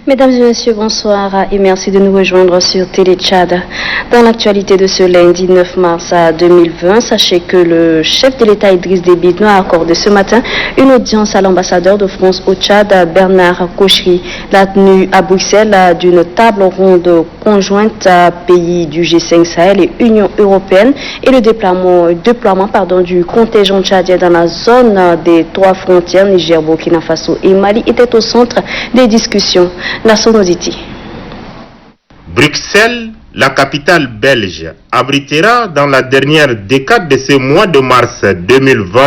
Mesdames et messieurs, bonsoir et merci de nous rejoindre sur Télé Tchad. Dans l'actualité de ce lundi 9 mars 2020, sachez que le chef de l'État Idriss Déby Itno a accordé ce matin une audience à l'ambassadeur de France au Tchad, Bernard Kouchri. La tenue à Bruxelles d'une table ronde conjointe pays du G5 Sahel et Union européenne et le déploiement du contingent tchadien dans la zone des trois frontières Niger, Burkina Faso et Mali était au centre des discussions. La Sonoditi. Bruxelles, la capitale belge, abritera dans la dernière décade de ce mois de mars 2020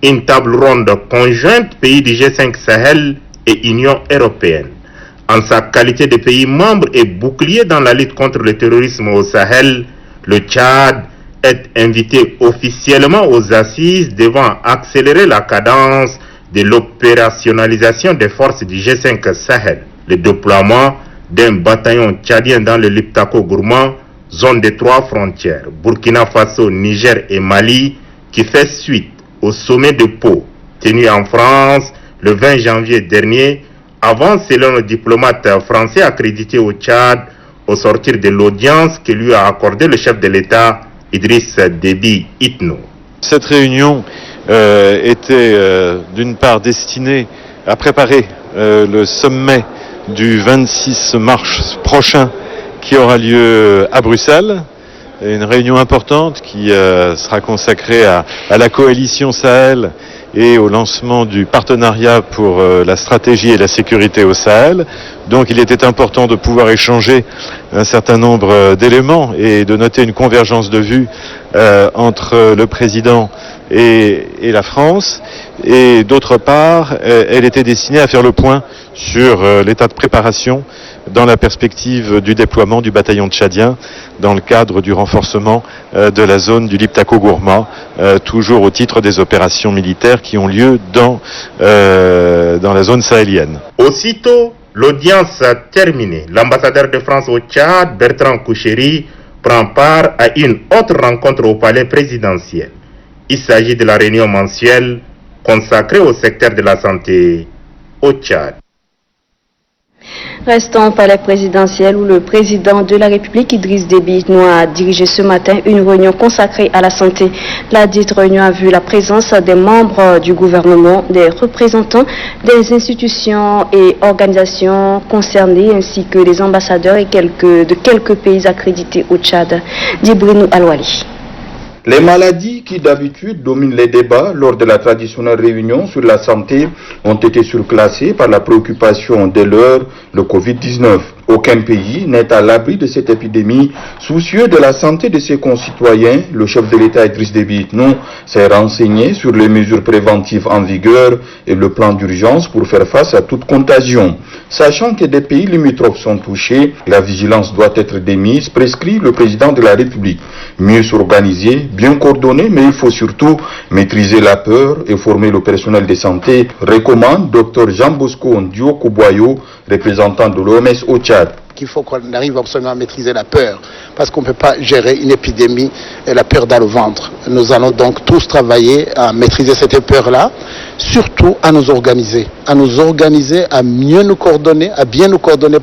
une table ronde conjointe pays du G5 Sahel et Union européenne. En sa qualité de pays membre et bouclier dans la lutte contre le terrorisme au Sahel, le Tchad est invité officiellement aux assises devant accélérer la cadence de l'opérationnalisation des forces du G5 Sahel. Le déploiement d'un bataillon tchadien dans le Liptako Gourma, zone des trois frontières, Burkina Faso, Niger et Mali, qui fait suite au sommet de Pau, tenu en France le 20 janvier dernier, avant, selon le diplomate français accrédité au Tchad, au sortir de l'audience que lui a accordé le chef de l'État, Idriss Déby Itno. Cette réunion était d'une part destinée à préparer le sommet du 26 mars prochain qui aura lieu à Bruxelles. Une réunion importante qui sera consacrée à la coalition Sahel et au lancement du partenariat pour la stratégie et la sécurité au Sahel. Donc il était important de pouvoir échanger un certain nombre d'éléments et de noter une convergence de vues entre le président et la France. Et d'autre part, elle était destinée à faire le point sur l'état de préparation dans la perspective du déploiement du bataillon tchadien dans le cadre du renforcement de la zone du Liptako Gourma, toujours au titre des opérations militaires qui ont lieu dans la zone sahélienne. Aussitôt, l'audience terminée, l'ambassadeur de France au Tchad, Bertrand Kouchri, prend part à une autre rencontre au palais présidentiel. Il s'agit de la réunion mensuelle consacrée au secteur de la santé au Tchad. Restons au palais présidentiel où le président de la République, Idriss Déby Itno, a dirigé ce matin une réunion consacrée à la santé. La dite réunion a vu la présence des membres du gouvernement, des représentants des institutions et organisations concernées, ainsi que les ambassadeurs et de quelques pays accrédités au Tchad. Djibrinou Alouali. Les maladies qui d'habitude dominent les débats lors de la traditionnelle réunion sur la santé ont été surclassées par la préoccupation de l'heure, le Covid-19. Aucun pays n'est à l'abri de cette épidémie. Soucieux de la santé de ses concitoyens, le chef de l'État Idriss Déby Itno s'est renseigné sur les mesures préventives en vigueur et le plan d'urgence pour faire face à toute contagion. Sachant que des pays limitrophes sont touchés, la vigilance doit être démise, prescrit le président de la République. Mieux s'organiser, bien coordonner, mais il faut surtout maîtriser la peur et former le personnel de santé, recommande Dr Jean Bosco Ndio Kouboyo, représentant de l'OMS au Tchad. Il faut qu'on arrive absolument à maîtriser la peur, parce qu'on ne peut pas gérer une épidémie et la peur dans le ventre. Nous allons donc tous travailler à maîtriser cette peur-là, surtout à nous organiser, à mieux nous coordonner, à bien nous coordonner,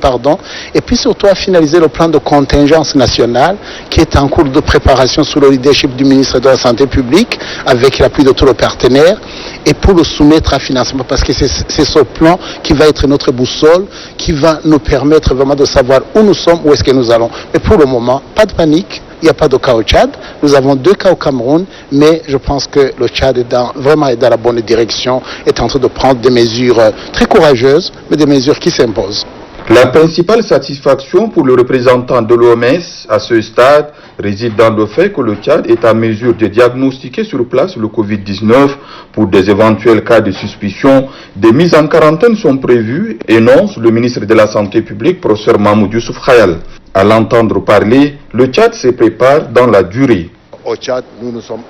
et puis surtout à finaliser le plan de contingence nationale qui est en cours de préparation sous le leadership du ministre de la Santé publique, avec l'appui de tous les partenaires, et pour le soumettre à financement, parce que c'est ce plan qui va être notre boussole, qui va nous permettre vraiment de savoir où nous sommes, où est-ce que nous allons. Mais pour le moment, pas de panique, il n'y a pas de cas au Tchad. Nous avons 2 cas au Cameroun, mais je pense que le Tchad est vraiment dans la bonne direction, est en train de prendre des mesures très courageuses, mais des mesures qui s'imposent. La principale satisfaction pour le représentant de l'OMS à ce stade réside dans le fait que le Tchad est en mesure de diagnostiquer sur place le Covid-19 pour des éventuels cas de suspicion. Des mises en quarantaine sont prévues, énonce le ministre de la Santé publique, professeur Mahmoud Youssouf Khayal. À l'entendre parler, le Tchad se prépare dans la durée. Au Tchad, nous sommes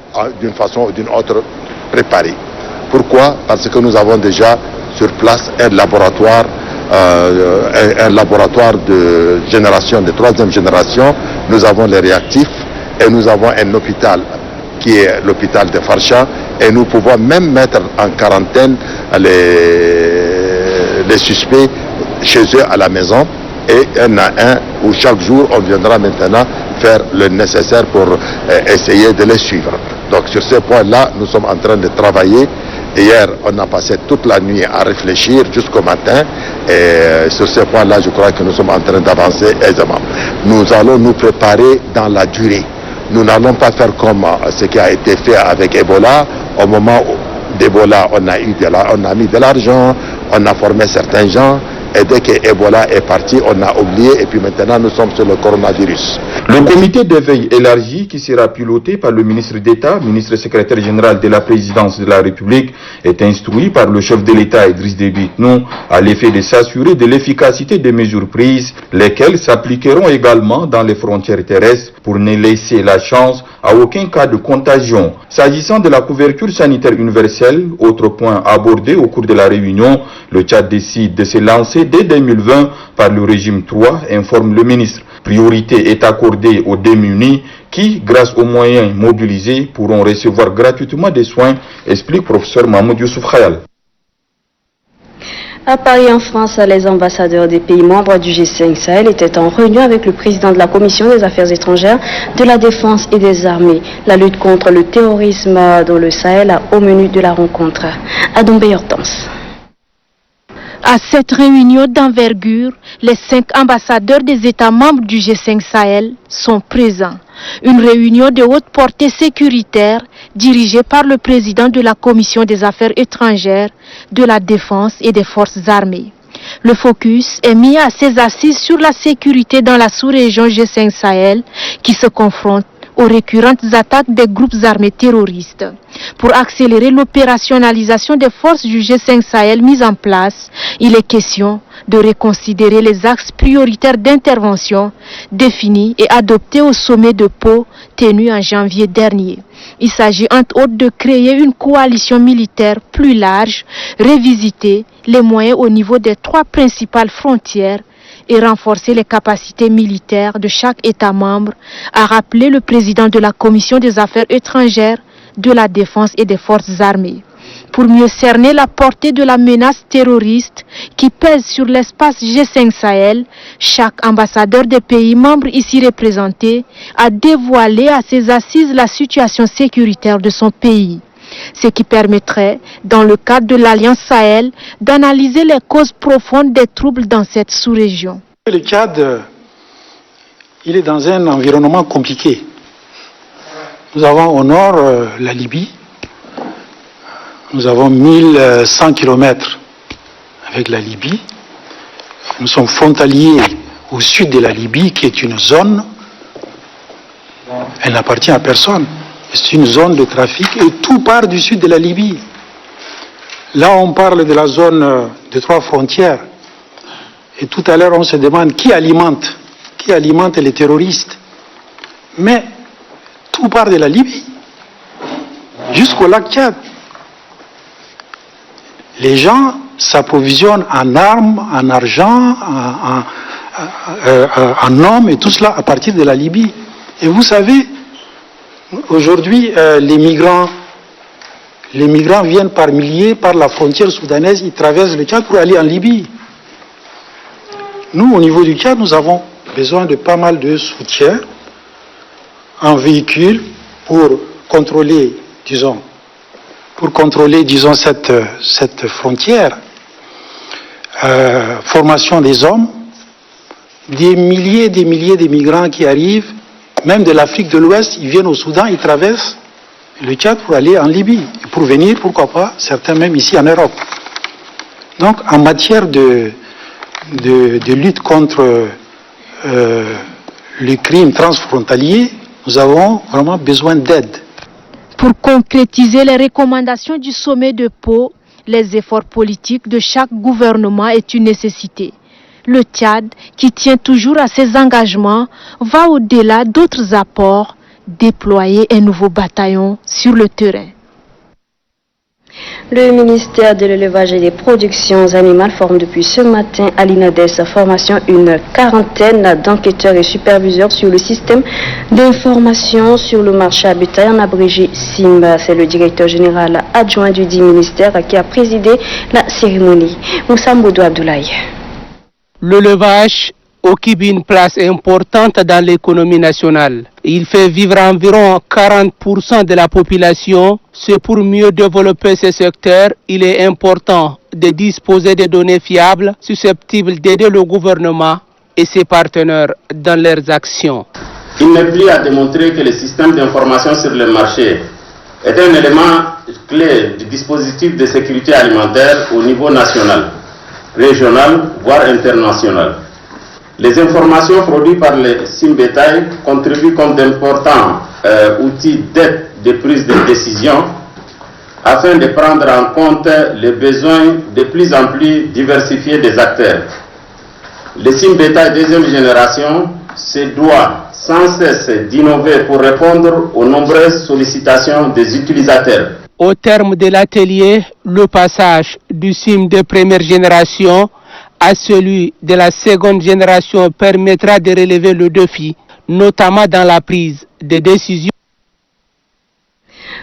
d'une façon ou d'une autre préparés. Pourquoi? Parce que nous avons déjà sur place un laboratoire de génération, de troisième génération. Nous avons les réactifs et nous avons un hôpital qui est l'hôpital de Farsha, et nous pouvons même mettre en quarantaine les suspects chez eux à la maison, et il y en a un où chaque jour on viendra maintenant faire le nécessaire pour essayer de les suivre. Donc sur ce point-là, nous sommes en train de travailler. Hier, on a passé toute la nuit à réfléchir jusqu'au matin, et sur ce point-là, je crois que nous sommes en train d'avancer aisément. Nous allons nous préparer dans la durée. Nous n'allons pas faire comme ce qui a été fait avec Ebola. Au moment d'Ebola, on a mis de l'argent, on a formé certains gens, et dès que Ebola est parti, on a oublié, et puis maintenant nous sommes sur le coronavirus. Le comité d'éveil élargi, qui sera piloté par le ministre d'État, ministre secrétaire général de la présidence de la République, est instruit par le chef de l'État Idriss Déby Itno à l'effet de s'assurer de l'efficacité des mesures prises, lesquelles s'appliqueront également dans les frontières terrestres pour ne laisser la chance à aucun cas de contagion. S'agissant de la couverture sanitaire universelle, autre point abordé au cours de la réunion, le Tchad décide de se lancer dès 2020 par le régime 3, informe le ministre. Priorité est accordée aux démunis qui, grâce aux moyens mobilisés, pourront recevoir gratuitement des soins, explique professeur Mahmoud Youssouf Khayal. À Paris, en France, les ambassadeurs des pays membres du G5 Sahel étaient en réunion avec le président de la Commission des Affaires étrangères, de la Défense et des Armées. La lutte contre le terrorisme dans le Sahel a au menu de la rencontre. Adombé Hortense. À cette réunion d'envergure, les 5 ambassadeurs des États membres du G5 Sahel sont présents. Une réunion de haute portée sécuritaire dirigée par le président de la Commission des Affaires étrangères, de la Défense et des Forces armées. Le focus est mis à ses assises sur la sécurité dans la sous-région G5 Sahel qui se confronte aux récurrentes attaques des groupes armés terroristes. Pour accélérer l'opérationnalisation des forces du G5 Sahel mises en place, il est question de reconsidérer les axes prioritaires d'intervention définis et adoptés au sommet de Pau tenu en janvier dernier. Il s'agit entre autres de créer une coalition militaire plus large, revisiter les moyens au niveau des 3 principales frontières et renforcer les capacités militaires de chaque État membre, a rappelé le président de la Commission des Affaires étrangères, de la Défense et des Forces armées. Pour mieux cerner la portée de la menace terroriste qui pèse sur l'espace G5 Sahel, chaque ambassadeur des pays membres ici représentés a dévoilé à ses assises la situation sécuritaire de son pays. Ce qui permettrait, dans le cadre de l'Alliance Sahel, d'analyser les causes profondes des troubles dans cette sous-région. Le Tchad, il est dans un environnement compliqué. Nous avons au nord la Libye. Nous avons 1100 km avec la Libye. Nous sommes frontaliers au sud de la Libye, qui est une zone. Elle n'appartient à personne. C'est une zone de trafic et tout part du sud de la Libye. Là, on parle de la zone de 3 frontières. Et tout à l'heure, on se demande qui alimente les terroristes. Mais tout part de la Libye jusqu'au lac Tchad. Les gens s'approvisionnent en armes, en argent, en hommes et tout cela à partir de la Libye. Et vous savez, aujourd'hui, les migrants viennent par milliers par la frontière soudanaise, ils traversent le Tchad pour aller en Libye. Nous, au niveau du Tchad, nous avons besoin de pas mal de soutien en véhicule pour contrôler, disons, cette frontière. Formation des hommes, des milliers de migrants qui arrivent, même de l'Afrique de l'Ouest, ils viennent au Soudan, ils traversent le Tchad pour aller en Libye, et pour venir, pourquoi pas, certains même ici en Europe. Donc, en matière de lutte contre les crimes transfrontaliers, nous avons vraiment besoin d'aide. Pour concrétiser les recommandations du sommet de Pau, les efforts politiques de chaque gouvernement est une nécessité. Le Tchad, qui tient toujours à ses engagements, va au-delà d'autres apports, déployer un nouveau bataillon sur le terrain. Le ministère de l'élevage et des productions animales forme depuis ce matin à l'INADES formation une quarantaine d'enquêteurs et superviseurs sur le système d'information sur le marché à bétail, en abrégé SIMBA. C'est le directeur général adjoint du dit ministère qui a présidé la cérémonie. Moussa Mboudou Abdoulaye. L'élevage occupe une place importante dans l'économie nationale. Il fait vivre environ 40% de la population. C'est pour mieux développer ce secteur, il est important de disposer de données fiables susceptibles d'aider le gouvernement et ses partenaires dans leurs actions. Il n'est plus à démontrer que le système d'information sur le marché est un élément clé du dispositif de sécurité alimentaire au niveau national, régional, voire international. Les informations produites par les SIM-bétail contribuent comme d'importants outils d'aide de prise de décision afin de prendre en compte les besoins de plus en plus diversifiés des acteurs. Les SIM-bétail deuxième génération se doit sans cesse d'innover pour répondre aux nombreuses sollicitations des utilisateurs. Au terme de l'atelier, le passage du SIM de première génération à celui de la seconde génération permettra de relever le défi, notamment dans la prise de décisions.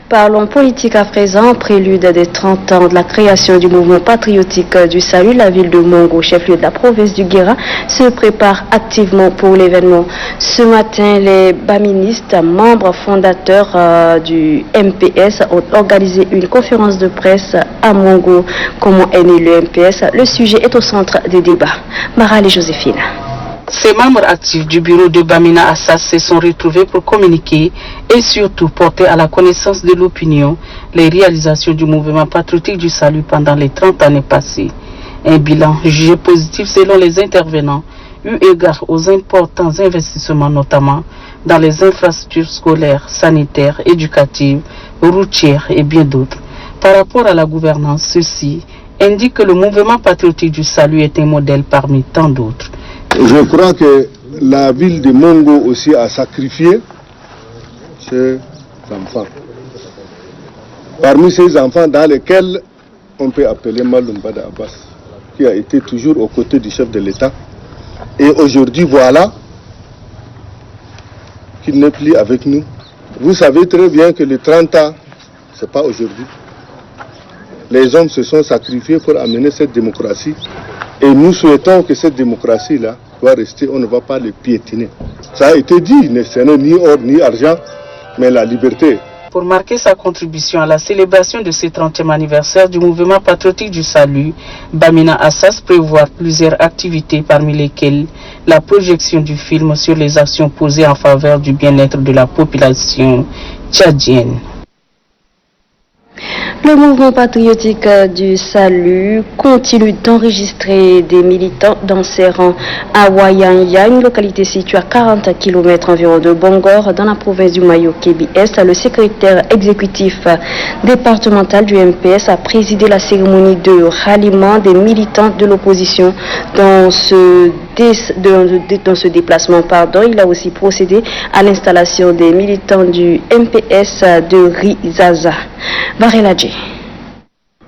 Parlons politique à présent. Prélude des 30 ans de la création du mouvement patriotique du salut, la ville de Mongo, chef-lieu de la province du Guéra, se prépare activement pour l'événement. Ce matin, les baministes, membres fondateurs du MPS, ont organisé une conférence de presse à Mongo. Comment est né le MPS? Le sujet est au centre des débats. Marale et Joséphine. Ces membres actifs du bureau de Bamina Assas se sont retrouvés pour communiquer et surtout porter à la connaissance de l'opinion les réalisations du mouvement patriotique du salut pendant les 30 années passées. Un bilan jugé positif selon les intervenants, eu égard aux importants investissements notamment dans les infrastructures scolaires, sanitaires, éducatives, routières et bien d'autres. Par rapport à la gouvernance, ceci indique que le mouvement patriotique du salut est un modèle parmi tant d'autres. Je crois que la ville de Mongo aussi a sacrifié ses enfants. Parmi ces enfants dans lesquels on peut appeler Maloumba Abbas, qui a été toujours aux côtés du chef de l'État. Et aujourd'hui, voilà qu'il n'est plus avec nous. Vous savez très bien que les 30 ans, ce n'est pas aujourd'hui. Les hommes se sont sacrifiés pour amener cette démocratie. Et nous souhaitons que cette démocratie-là doit rester, on ne va pas le piétiner. Ça a été dit, ce n'est ni or ni argent, mais la liberté. Pour marquer sa contribution à la célébration de ce 30e anniversaire du mouvement patriotique du salut, Bamina Assas prévoit plusieurs activités parmi lesquelles la projection du film sur les actions posées en faveur du bien-être de la population tchadienne. Le mouvement patriotique du salut continue d'enregistrer des militants dans ses rangs à Wayanya, une localité située à 40 km environ de Bongor, dans la province du Mayo-Kébi-Est. Le secrétaire exécutif départemental du MPS a présidé la cérémonie de ralliement des militants de l'opposition dans ce déplacement. Il a aussi procédé à l'installation des militants du MPS de Rizaza.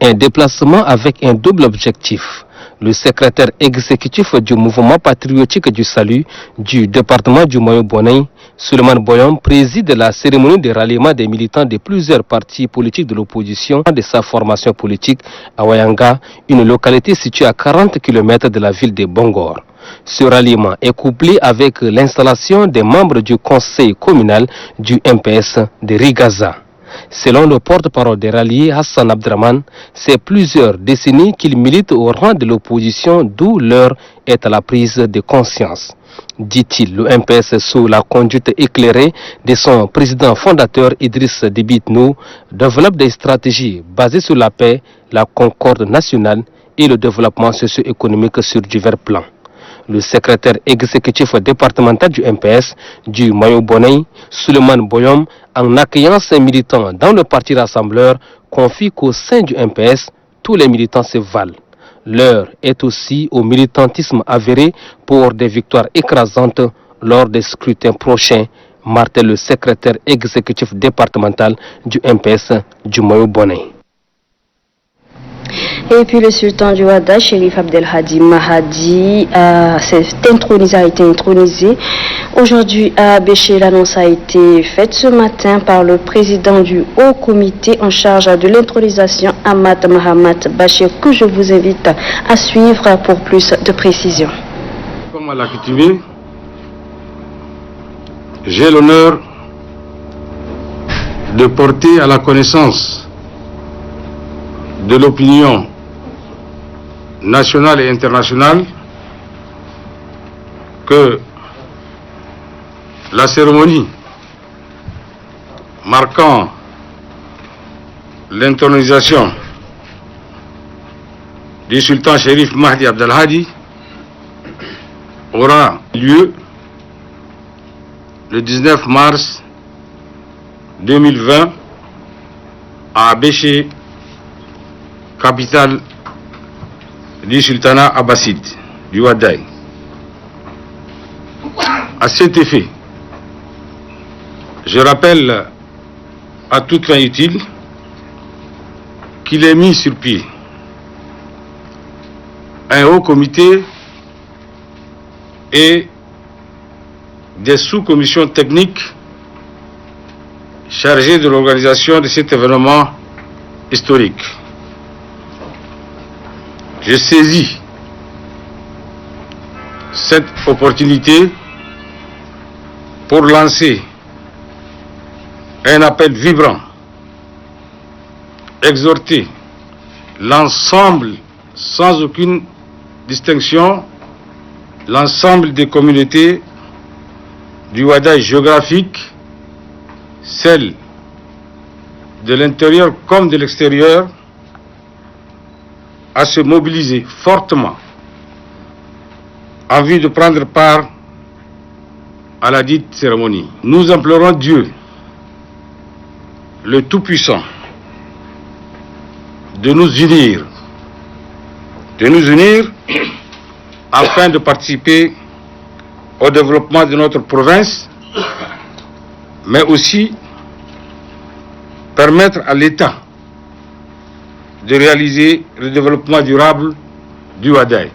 Un déplacement avec un double objectif. Le secrétaire exécutif du mouvement patriotique du salut du département du Mayo-Boney, Suleiman Boyom, préside la cérémonie de ralliement des militants de plusieurs partis politiques de l'opposition de sa formation politique à Wayanga, une localité située à 40 km de la ville de Bongor. Ce ralliement est couplé avec l'installation des membres du conseil communal du MPS de Rigaza. Selon le porte-parole des ralliés, Hassan Abdraman, c'est plusieurs décennies qu'il milite au rang de l'opposition, d'où l'heure est à la prise de conscience. Dit-il, le MPS, sous la conduite éclairée de son président fondateur Idriss Déby Itno, développe des stratégies basées sur la paix, la concorde nationale et le développement socio-économique sur divers plans. Le secrétaire exécutif départemental du MPS du Mayo-Boney, Suleiman Boyom, en accueillant ses militants dans le parti rassembleur, confie qu'au sein du MPS, tous les militants se valent. L'heure est aussi au militantisme avéré pour des victoires écrasantes lors des scrutins prochains, martèle le secrétaire exécutif départemental du MPS du Moyo-Bonnet. Et puis le sultan du Ouada, Chérif Abdelhadi Mahadi, a été intronisé. Aujourd'hui à Béché, l'annonce a été faite ce matin par le président du Haut Comité en charge de l'intronisation, Ahmad Mahamat Bachir, que je vous invite à suivre pour plus de précisions. Comme à l'accoutumée, j'ai l'honneur de porter à la connaissance de l'opinion nationale et internationale que la cérémonie marquant l'intronisation du sultan Chérif Mahdi Abdelhadi aura lieu le 19 mars 2020 à Béché, capitale du sultanat abbasside du Ouadaï. À cet effet, je rappelle à toute fin utile qu'il est mis sur pied un haut comité et des sous-commissions techniques chargées de l'organisation de cet événement historique. Je saisis cette opportunité pour lancer un appel vibrant, exhorter l'ensemble, sans aucune distinction, l'ensemble des communautés du Ouadaï géographique, celles de l'intérieur comme de l'extérieur, à se mobiliser fortement en vue de prendre part à la dite cérémonie. Nous implorons Dieu, le Tout-Puissant, de nous unir afin de participer au développement de notre province, mais aussi permettre à l'État de réaliser le développement durable du Ouadaï.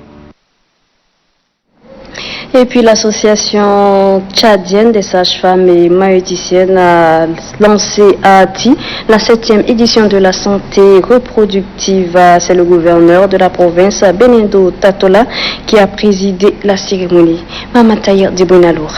Et puis l'association tchadienne des sages-femmes et maïoticiennes a lancé à Ati la 7e édition de la santé reproductive. C'est le gouverneur de la province, Benindo Tatola, qui a présidé la cérémonie. Mamataïr Dibouinalour.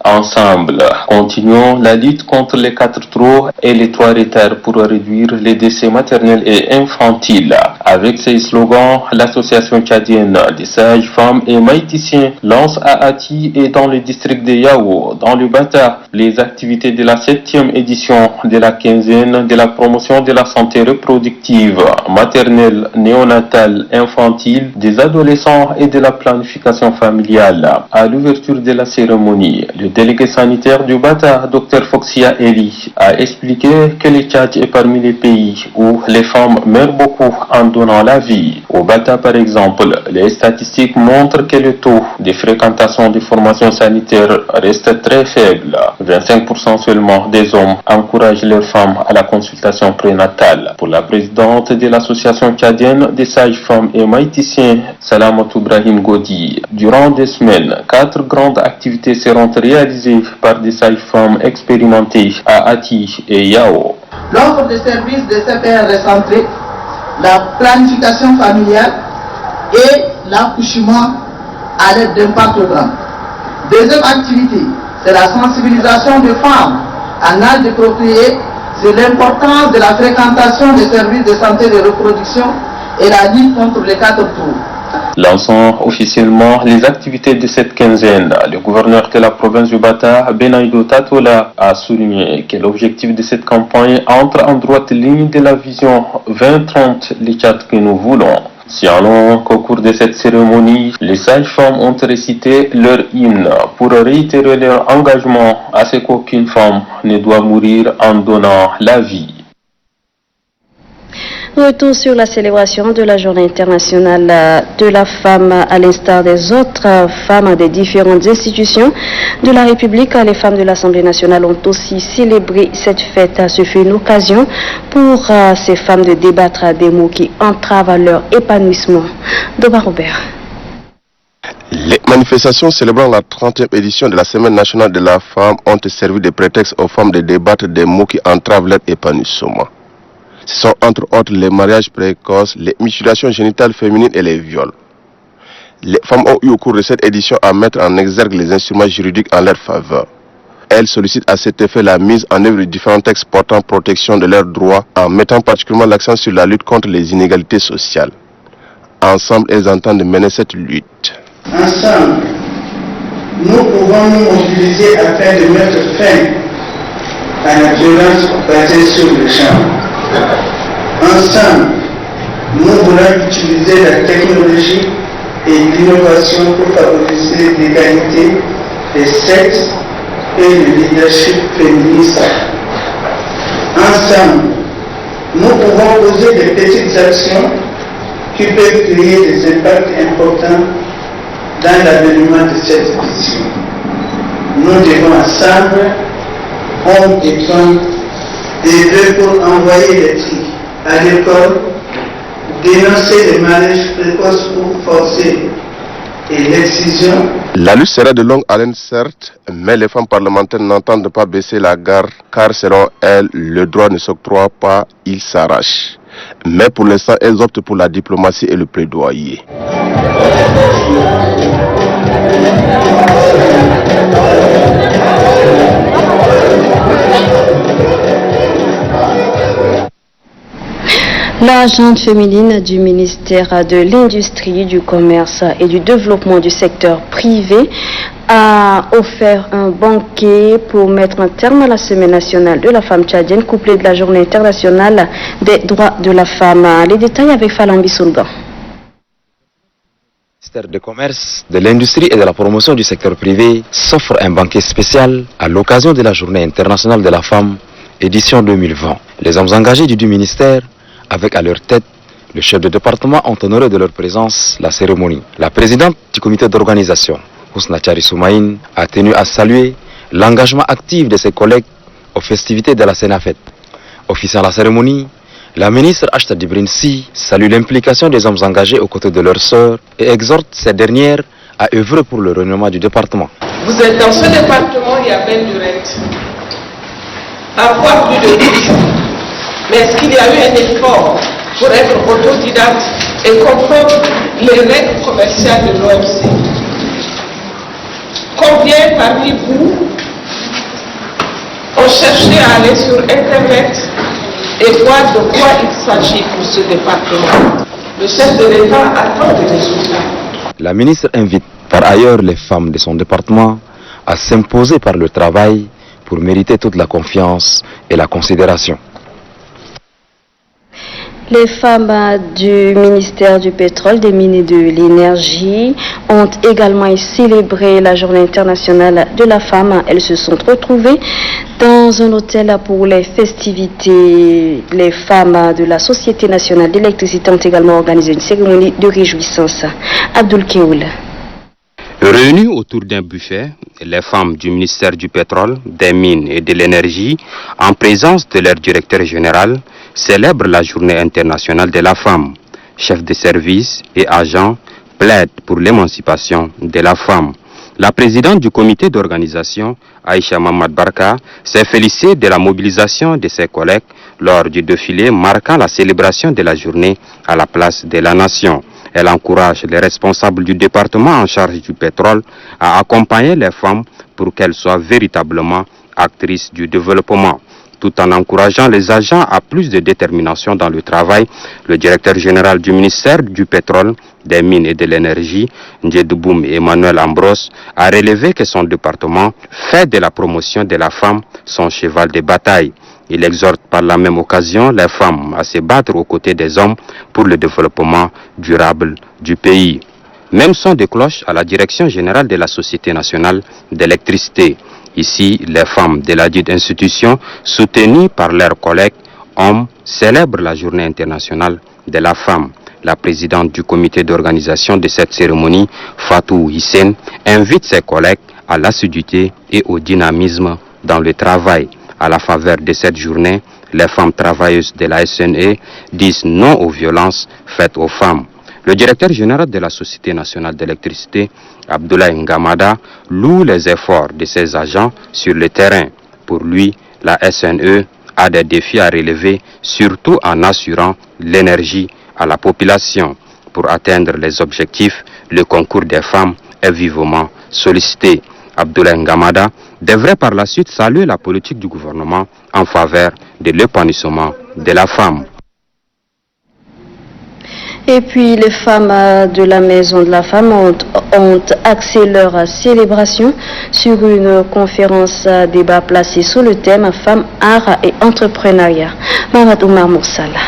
Ensemble, continuons la lutte contre les 4 trous et les 3 retards pour réduire les décès maternels et infantiles. Avec ces slogans, l'association tchadienne des sages-femmes et maïticiens lance à Ati et dans le district de Yao, dans le Bata, les activités de la 7e édition de la quinzaine de la promotion de la santé reproductive, maternelle, néonatale, infantile, des adolescents et de la planification familiale. À l'ouverture de la cérémonie, le délégué sanitaire du Bata, Dr Foxia Eli, a expliqué que le Tchad est parmi les pays où les femmes meurent beaucoup en donnant la vie. Au Bata, par exemple, les statistiques montrent que le taux de fréquentation des formations sanitaires reste très faible. 25% seulement des hommes encouragent leurs femmes à la consultation prénatale. Pour la présidente de l'association tchadienne des sages-femmes et maïticiens, Salamatou Brahim Godi, durant 2 semaines, 4 grandes activités seront réalisées par des sages-femmes expérimentées à Ati et Yao. L'offre de services de CPR recentré, la planification familiale et l'accouchement à l'aide d'un pactogramme. Deuxième activité, c'est la sensibilisation des femmes en âge de procréer sur l'importance de la fréquentation des services de santé de reproduction et la lutte contre les 4 trous. Lançant officiellement les activités de cette quinzaine, le gouverneur de la province du Bata, Benaido Tatola, a souligné que l'objectif de cette campagne entre en droite ligne de la vision 2030, le Tchad que nous voulons. Signalons qu'au cours de cette cérémonie, les sages-femmes ont récité leur hymne pour réitérer leur engagement à ce qu'aucune femme ne doit mourir en donnant la vie. Retour sur la célébration de la Journée internationale de la femme. À l'instar des autres femmes des différentes institutions de la République, les femmes de l'Assemblée nationale ont aussi célébré cette fête. Ce fut une occasion pour ces femmes de débattre des mots qui entravent leur épanouissement. Doba Robert. Les manifestations célébrant la 30e édition de la Semaine nationale de la femme ont servi de prétexte aux femmes de débattre des mots qui entravent leur épanouissement. Ce sont entre autres les mariages précoces, les mutilations génitales féminines et les viols. Les femmes ont eu au cours de cette édition à mettre en exergue les instruments juridiques en leur faveur. Elles sollicitent à cet effet la mise en œuvre de différents textes portant protection de leurs droits en mettant particulièrement l'accent sur la lutte contre les inégalités sociales. Ensemble, elles entendent mener cette lutte. Ensemble, nous pouvons nous mobiliser afin de mettre fin à la violence basée sur le genre. Ensemble, nous voulons utiliser la technologie et l'innovation pour favoriser l'égalité des sexes et le leadership féministe. Ensemble, nous pouvons poser des petites actions qui peuvent créer des impacts importants dans l'avènement de cette vision. Nous devons ensemble, hommes et femmes, œuvrer pour envoyer les filles à l'école, dénoncer les mariages précoces pour forcer et l'excision. La lutte sera de longue haleine certes, mais les femmes parlementaires n'entendent pas baisser la garde car selon elles, le droit ne s'octroie pas, il s'arrache. Mais pour l'instant, elles optent pour la diplomatie et le plaidoyer. L'agente féminine du ministère de l'Industrie, du Commerce et du Développement du secteur privé a offert un banquet pour mettre un terme à la Semaine nationale de la femme tchadienne, couplée de la Journée internationale des droits de la femme. Les détails avec Falambi Soulban. Le ministère du Commerce, de l'Industrie et de la Promotion du secteur privé s'offre un banquet spécial à l'occasion de la Journée internationale de la femme, édition 2020. Les hommes engagés du ministère, avec à leur tête le chef de département, ont honoré de leur présence la cérémonie. La présidente du comité d'organisation, Ousna Chari Soumaïn, a tenu à saluer l'engagement actif de ses collègues aux festivités de la Sénafet. Officiant la cérémonie, la ministre Ashta Dibrinsi salue l'implication des hommes engagés aux côtés de leurs sœurs et exhorte ces dernières à œuvrer pour le renouvellement du département. Vous êtes dans ce département, il y a peine de rente. Avoir plus de tout. Mais est-ce qu'il y a eu un effort pour être autodidacte et comprendre les règles commerciales de l'OMC? Combien parmi vous ont cherché à aller sur Internet et voir de quoi il s'agit pour ce département? Le chef de l'État attend des résultats. La ministre invite par ailleurs les femmes de son département à s'imposer par le travail pour mériter toute la confiance et la considération. Les femmes du ministère du pétrole, des mines et de l'énergie ont également célébré la Journée internationale de la femme. Elles se sont retrouvées dans un hôtel pour les festivités. Les femmes de la Société nationale d'électricité ont également organisé une cérémonie de réjouissance. Abdul Keoul. Réunies autour d'un buffet, les femmes du ministère du pétrole, des mines et de l'énergie, en présence de leur directeur général, célèbrent la Journée internationale de la femme. Chefs de service et agents plaident pour l'émancipation de la femme. La présidente du comité d'organisation, Aïcha Mamad Barka, s'est félicitée de la mobilisation de ses collègues lors du défilé marquant la célébration de la journée à la place de la nation. Elle encourage les responsables du département en charge du pétrole à accompagner les femmes pour qu'elles soient véritablement actrices du développement. Tout en encourageant les agents à plus de détermination dans le travail, le directeur général du ministère du pétrole, des mines et de l'énergie, Ndjedouboum Emmanuel Ambros, a relevé que son département fait de la promotion de la femme son cheval de bataille. Il exhorte par la même occasion les femmes à se battre aux côtés des hommes pour le développement durable du pays. Même son de cloche à la direction générale de la Société nationale d'électricité. Ici, les femmes de la dite institution, soutenues par leurs collègues, hommes célèbrent la journée internationale de la femme. La présidente du comité d'organisation de cette cérémonie, Fatou Hissène, invite ses collègues à l'assiduité et au dynamisme dans le travail. À la faveur de cette journée, les femmes travailleuses de la SNE disent non aux violences faites aux femmes. Le directeur général de la Société nationale d'électricité, Abdoulaye Ngamada, loue les efforts de ses agents sur le terrain. Pour lui, la SNE a des défis à relever, surtout en assurant l'énergie à la population. Pour atteindre les objectifs, le concours des femmes est vivement sollicité. Abdoulaye Ngamada devrait par la suite saluer la politique du gouvernement en faveur de l'épanouissement de la femme. Et puis les femmes de la Maison de la Femme ont axé leur célébration sur une conférence débat placée sous le thème Femmes, Art et Entrepreneuriat. Marat Oumar Moussala.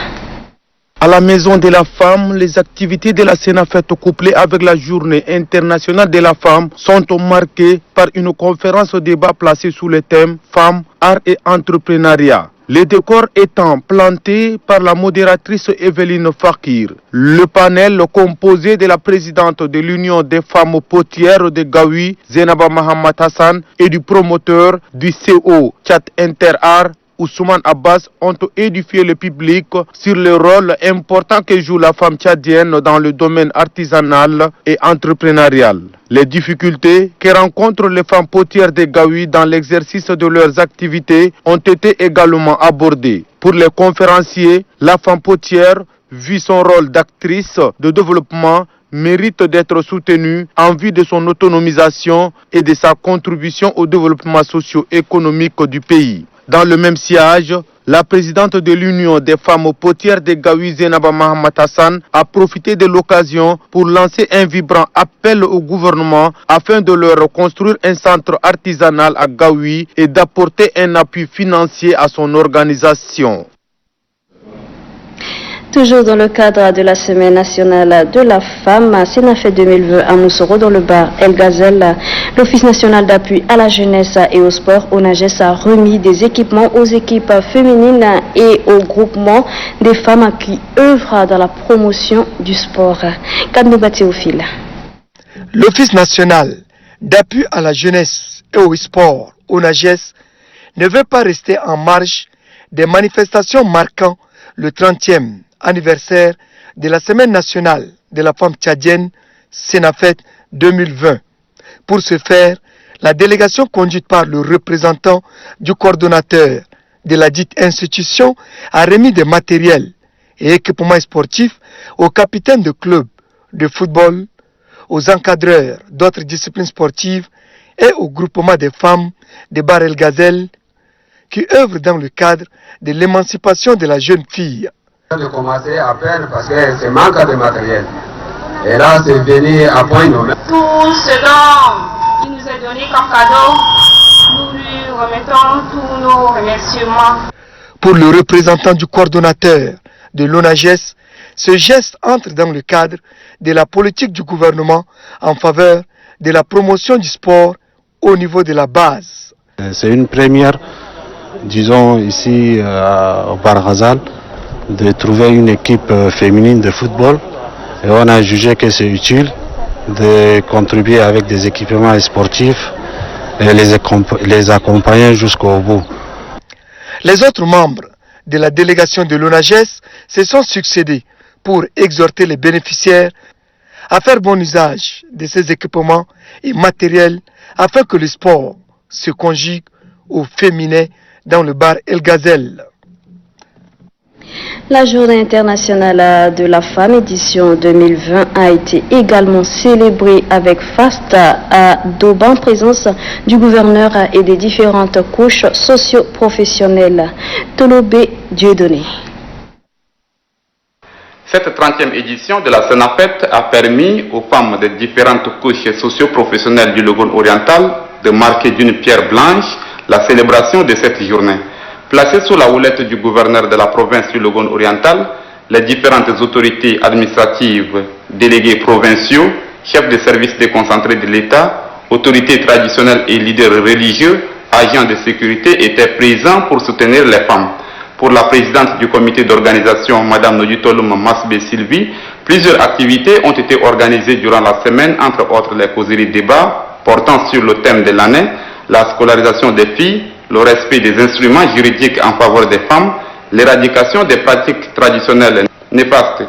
À la Maison de la Femme, les activités de la Sénafette couplées avec la Journée internationale de la femme sont marquées par une conférence débat placée sous le thème Femmes, Art et Entrepreneuriat. Le décor étant planté par la modératrice Evelyne Fakir. Le panel composé de la présidente de l'Union des femmes potières de Gaoui, Zenaba Mahamad Hassan, et du promoteur du CO Tchad Inter-Art, Ousmane Abbas, ont édifié le public sur le rôle important que joue la femme tchadienne dans le domaine artisanal et entrepreneurial. Les difficultés que rencontrent les femmes potières de Gaoui dans l'exercice de leurs activités ont été également abordées. Pour les conférenciers, la femme potière vit son rôle d'actrice de développement mérite d'être soutenue en vue de son autonomisation et de sa contribution au développement socio-économique du pays. Dans le même sillage, la présidente de l'Union des femmes potières de Gaoui, Zenaba Mahamad Hassan, a profité de l'occasion pour lancer un vibrant appel au gouvernement afin de leur construire un centre artisanal à Gaoui et d'apporter un appui financier à son organisation. Toujours dans le cadre de la Semaine nationale de la femme, Sénafette 2020 à Moussoro, dans le bar El Gazelle, l'Office national d'appui à la jeunesse et au sport, ONAGES, a remis des équipements aux équipes féminines et aux groupements des femmes qui œuvrent dans la promotion du sport. L'Office national d'appui à la jeunesse et au sport, ONAGES, ne veut pas rester en marge des manifestations marquant le 30e anniversaire de la Semaine nationale de la femme tchadienne, Sénafette 2020. Pour ce faire, la délégation conduite par le représentant du coordonnateur de la dite institution a remis des matériels et équipements sportifs aux capitaines de clubs de football, aux encadreurs d'autres disciplines sportives et au groupement des femmes de Bar El Gazelle qui œuvrent dans le cadre de l'émancipation de la jeune fille. De commencer à peine parce que c'est manque de matériel. Et là, c'est venu à point nommé. Tout ce dont il nous est donné comme cadeau, nous lui remettons tous nos remerciements. Pour le représentant du coordonnateur de l'ONAGES, ce geste entre dans le cadre de la politique du gouvernement en faveur de la promotion du sport au niveau de la base. C'est une première, disons ici au Bar Ghazal, de trouver une équipe féminine de football et on a jugé que c'est utile de contribuer avec des équipements sportifs et les accompagner jusqu'au bout. Les autres membres de la délégation de l'ONAGES se sont succédés pour exhorter les bénéficiaires à faire bon usage de ces équipements et matériels afin que le sport se conjugue au féminin dans le bar El Gazelle. La Journée internationale de la femme édition 2020 a été également célébrée avec faste à Doba en présence du gouverneur et des différentes couches socio-professionnelles. Tolobé Dieudonné. Cette 30e édition de la Sénafette a permis aux femmes des différentes couches socio-professionnelles du Logone oriental de marquer d'une pierre blanche la célébration de cette journée. Placées sous la houlette du gouverneur de la province du Logone oriental, les différentes autorités administratives, délégués provinciaux, chefs de services déconcentrés de l'État, autorités traditionnelles et leaders religieux, agents de sécurité étaient présents pour soutenir les femmes. pour la présidente du comité d'organisation, Mme Nodjitolum Masbe Sylvie, plusieurs activités ont été organisées durant la semaine, entre autres les causeries débats portant sur le thème de l'année, la scolarisation des filles, le respect des instruments juridiques en faveur des femmes, l'éradication des pratiques traditionnelles néfastes.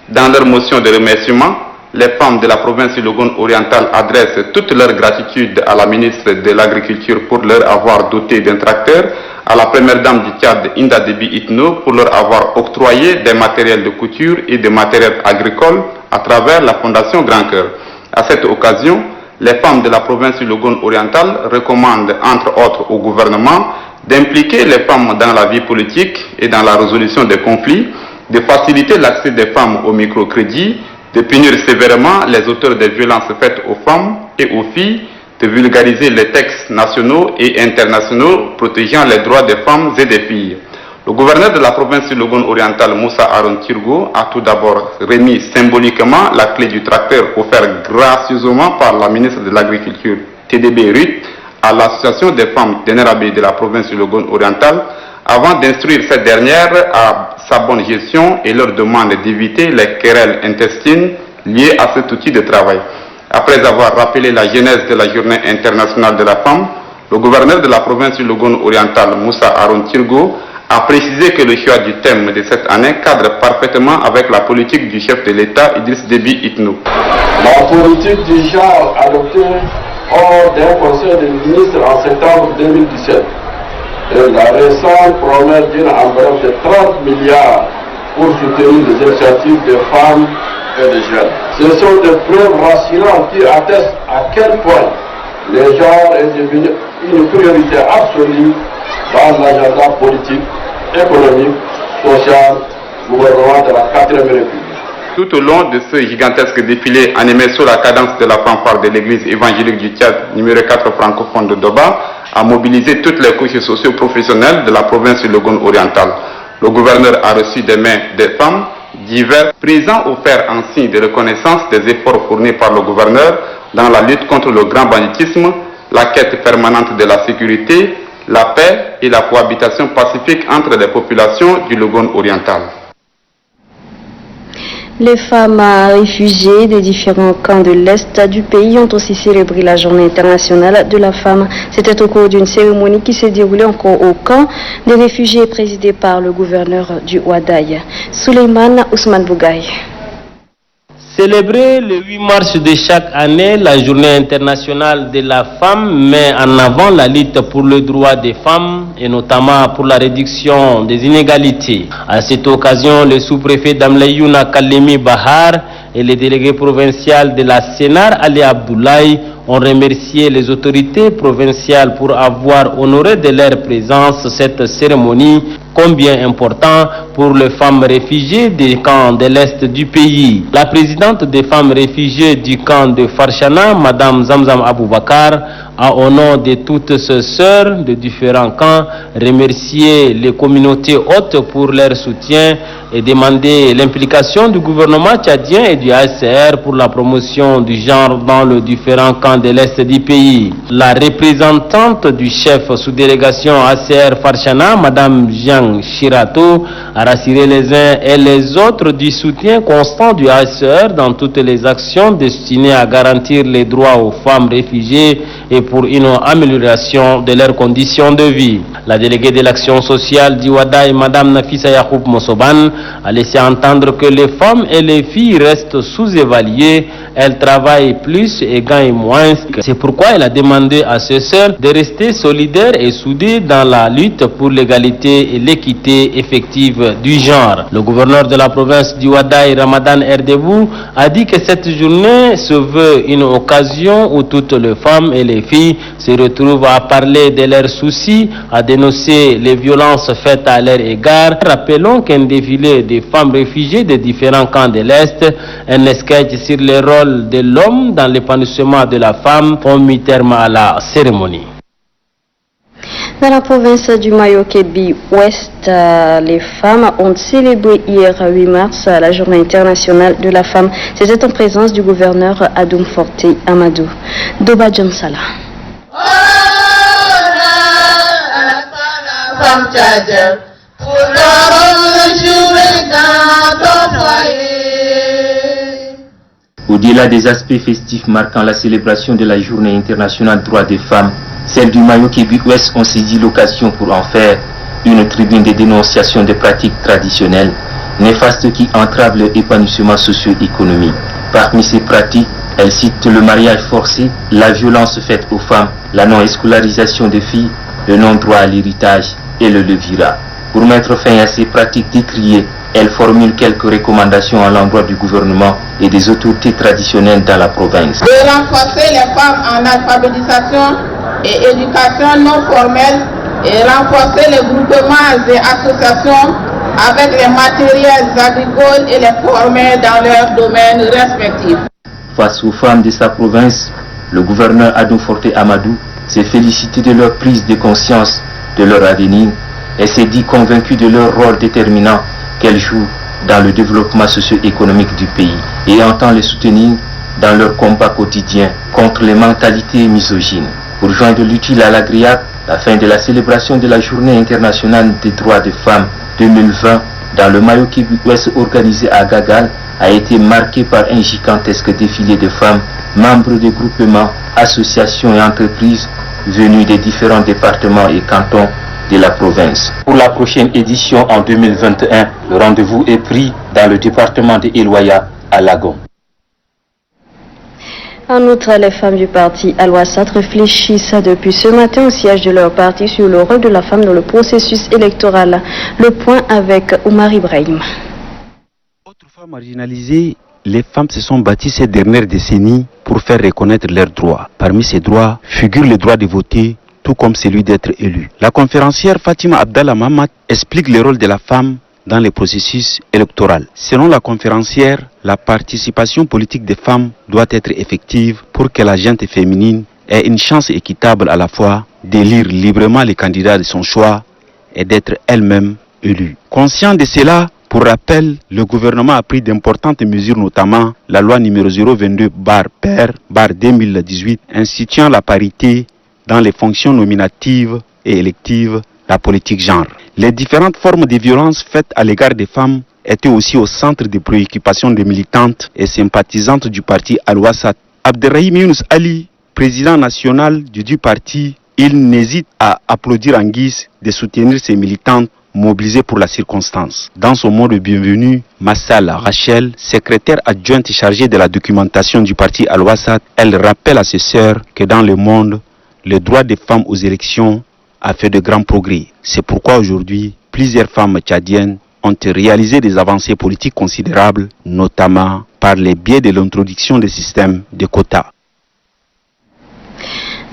Dans leur motion de remerciement, les femmes de la province du Logone oriental adressent toute leur gratitude à la ministre de l'Agriculture pour leur avoir doté d'un tracteur, à la première dame du Tchad, Inda Debi Itno, pour leur avoir octroyé des matériels de couture et des matériels agricoles à travers la Fondation Grand Cœur. À cette occasion, les femmes de la province du Logone oriental recommandent, entre autres, au gouvernement d'impliquer les femmes dans la vie politique et dans la résolution des conflits, de faciliter l'accès des femmes au microcrédit, de punir sévèrement les auteurs des violences faites aux femmes et aux filles, de vulgariser les textes nationaux et internationaux protégeant les droits des femmes et des filles. Le gouverneur de la province du Logone oriental, Moussa Aron Tirgo, a tout d'abord remis symboliquement la clé du tracteur offert gracieusement par la ministre de l'Agriculture, TDB Ruth, à l'association des femmes d'Enerabe de la province du Logone oriental, avant d'instruire cette dernière à sa bonne gestion et leur demande d'éviter les querelles intestines liées à cet outil de travail. Après avoir rappelé la genèse de la Journée internationale de la femme, le gouverneur de la province du Logone oriental, Moussa Aron Tirgo, a précisé que le choix du thème de cette année cadre parfaitement avec la politique du chef de l'État, Idriss Déby Itno. La politique du genre adoptée hors d'un conseil des ministres en septembre 2017 et la récente promesse d'une enveloppe de 30 milliards pour soutenir les initiatives des femmes et des jeunes. Ce sont des preuves rassurantes qui attestent à quel point le genre est devenu une priorité absolue dans l'agenda politique, économique, social, gouvernement de la 4e République. Tout au long de ce gigantesque défilé animé sous la cadence de la fanfare de l'église évangélique du Tchad, numéro 4 francophone de Doba, a mobilisé toutes les couches socio-professionnelles de la province du Logone oriental. Le gouverneur a reçu des mains des femmes divers présents offerts en signe de reconnaissance des efforts fournis par le gouverneur dans la lutte contre le grand banditisme, la quête permanente de la sécurité, la paix et la cohabitation pacifique entre les populations du Logone oriental. Les femmes réfugiées des différents camps de l'Est du pays ont aussi célébré la Journée internationale de la femme. C'était au cours d'une cérémonie qui s'est déroulée encore au camp des réfugiés présidé par le gouverneur du Ouadaï, Souleymane Ousmane Bougaï. Célébrer le 8 mars de chaque année, la Journée internationale de la femme met en avant la lutte pour le droit des femmes et notamment pour la réduction des inégalités. À cette occasion, le sous-préfet d'Amlayouna Kalemi Bahar et le délégué provincial de la Sénar Ali Abdoulaye ont remercié les autorités provinciales pour avoir honoré de leur présence cette cérémonie combien important pour les femmes réfugiées des camps de l'Est du pays. La présidente des femmes réfugiées du camp de Farchana, Madame Zamzam Aboubakar, a au nom de toutes ses sœurs de différents camps remercié les communautés hôtes pour leur soutien et demandé l'implication du gouvernement tchadien et du HCR pour la promotion du genre dans les différents camps de l'Est du pays. La représentante du chef sous-délégation HCR Farchana, Madame Jean Chirato, a rassuré les uns et les autres du soutien constant du HCR dans toutes les actions destinées à garantir les droits aux femmes réfugiées et pour une amélioration de leurs conditions de vie. La déléguée de l'action sociale d'Iwadaï, Madame Nafisa Yacoub Mossoban, a laissé entendre que les femmes et les filles restent sous-évaluées, elles travaillent plus et gagnent moins. C'est pourquoi elle a demandé à ses sœurs de rester solidaires et soudées dans la lutte pour l'égalité et l'équité effective du genre. Le gouverneur de la province d'Iwadaï, Ramadan Erdebou, a dit que cette journée se veut une occasion où toutes les femmes et les filles se retrouvent à parler de leurs soucis, à dénoncer les violences faites à leur égard. Rappelons qu'un défilé des femmes réfugiées des différents camps de l'Est, un sketch sur le rôle de l'homme dans l'épanouissement de la femme, ont mis terme à la cérémonie. Dans la province du Mayo-Kébi Ouest, les femmes ont célébré hier 8 mars la Journée internationale de la femme. C'était en présence du gouverneur Adoum Forte Amadou. Doba Djamsala. Femme Au-delà des aspects festifs marquant la célébration de la Journée internationale droits des femmes, celles du Mayo Kébi-Ouest ont saisi l'occasion pour en faire une tribune de dénonciation des pratiques traditionnelles néfastes qui entravent leur épanouissement socio-économique. Parmi ces pratiques, elles citent le mariage forcé, la violence faite aux femmes, la non-escolarisation des filles, le non-droit à l'héritage et le levirat. Pour mettre fin à ces pratiques décriées, elle formule quelques recommandations à l'endroit du gouvernement et des autorités traditionnelles dans la province. De renforcer les femmes en alphabétisation et éducation non formelle et renforcer les groupements et associations avec les matériels agricoles et les former dans leurs domaines respectifs. Face aux femmes de sa province, le gouverneur Adou Forté Amadou s'est félicité de leur prise de conscience de leur avenir et s'est dit convaincu de leur rôle déterminant qu'elles jouent dans le développement socio-économique du pays et entend les soutenir dans leur combat quotidien contre les mentalités misogynes. Pour joindre l'utile à l'agréable, la fin de la célébration de la Journée internationale des droits des femmes 2020 dans le Mayo Kébi-Ouest organisé à Gagal a été marquée par un gigantesque défilé de femmes, membres de groupements, associations et entreprises venus des différents départements et cantons de la province. Pour la prochaine édition en 2021, le rendez-vous est pris dans le département de Eloya à Lagon. En outre, les femmes du parti Al-Wassat réfléchissent depuis ce matin au siège de leur parti sur le rôle de la femme dans le processus électoral. Le point avec Oumar Ibrahim. Autrefois marginalisées, les femmes se sont battues ces dernières décennies pour faire reconnaître leurs droits. Parmi ces droits figure le droit de voter, tout comme celui d'être élu. La conférencière Fatima Abdallah Mahamat explique le rôle de la femme dans le processus électoral. Selon la conférencière, la participation politique des femmes doit être effective pour que la gente féminine ait une chance équitable à la fois d'élire librement les candidats de son choix et d'être elle-même élue. Conscient de cela, pour rappel, le gouvernement a pris d'importantes mesures, notamment la loi numéro 022/2018 instituant la parité dans les fonctions nominatives et électives, la politique genre. Les différentes formes de violence faites à l'égard des femmes étaient aussi au centre des préoccupations des militantes et sympathisantes du parti Al-Wassat. Abderrahim Younous Ali, président national du parti, il n'hésite à applaudir en guise de soutenir ses militantes mobilisées pour la circonstance. Dans son mot de bienvenue, Massal Rachel, secrétaire adjointe chargée de la documentation du parti Al-Wassat, elle rappelle à ses sœurs que dans le monde, le droit des femmes aux élections a fait de grands progrès. C'est pourquoi aujourd'hui, plusieurs femmes tchadiennes ont réalisé des avancées politiques considérables, notamment par le biais de l'introduction des systèmes de quotas.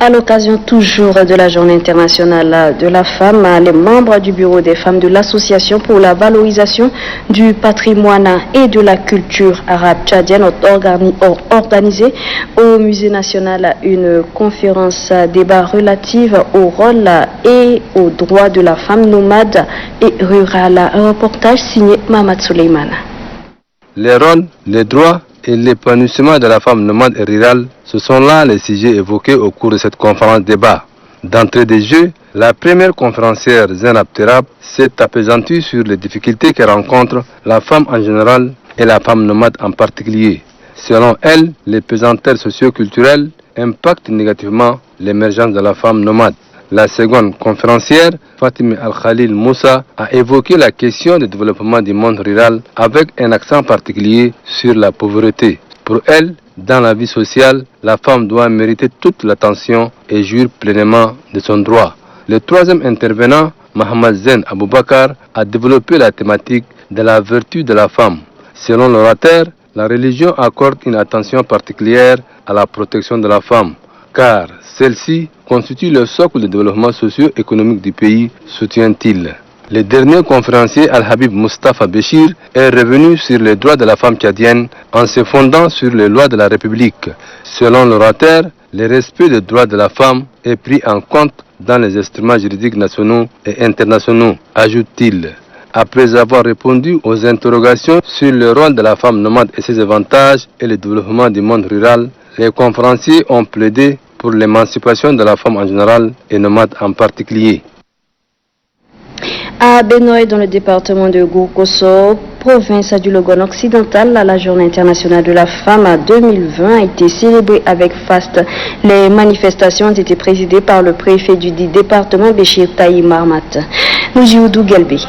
À l'occasion toujours de la Journée internationale de la femme, les membres du bureau des femmes de l'Association pour la valorisation du patrimoine et de la culture arabe tchadienne ont organisé au Musée national une conférence débat relative au rôle et aux droits de la femme nomade et rurale. Un reportage signé Mahmoud Souleymane. Les rôles, les droits et l'épanouissement de la femme nomade et rurale, ce sont là les sujets évoqués au cours de cette conférence débat. D'entrée de jeu, la première conférencière Zainab Terab s'est appesantie sur les difficultés que rencontre la femme en général et la femme nomade en particulier. Selon elle, les pesanteurs socio-culturels impactent négativement l'émergence de la femme nomade. La seconde conférencière, Fatima Al-Khalil Moussa, a évoqué la question du développement du monde rural avec un accent particulier sur la pauvreté. Pour elle, dans la vie sociale, la femme doit mériter toute l'attention et jouir pleinement de son droit. Le troisième intervenant, Mohamed Zen Aboubakar, a développé la thématique de la vertu de la femme. Selon l'orateur, la religion accorde une attention particulière à la protection de la femme, car celle-ci constitue le socle du développement socio-économique du pays, soutient-il. Le dernier conférencier Al-Habib Mustafa Béchir est revenu sur les droits de la femme tchadienne en se fondant sur les lois de la République. Selon l'orateur, le respect des droits de la femme est pris en compte dans les instruments juridiques nationaux et internationaux, ajoute-t-il. Après avoir répondu aux interrogations sur le rôle de la femme nomade et ses avantages et le développement du monde rural, les conférenciers ont plaidé pour l'émancipation de la femme en général et nomade en particulier. À Benoît, dans le département de Gourkosso, province du Logone occidental, la journée internationale de la femme 2020 a été célébrée avec faste. Les manifestations ont été présidées par le préfet du département, Béchir Taï Marmat. Noujoudou Gelbi.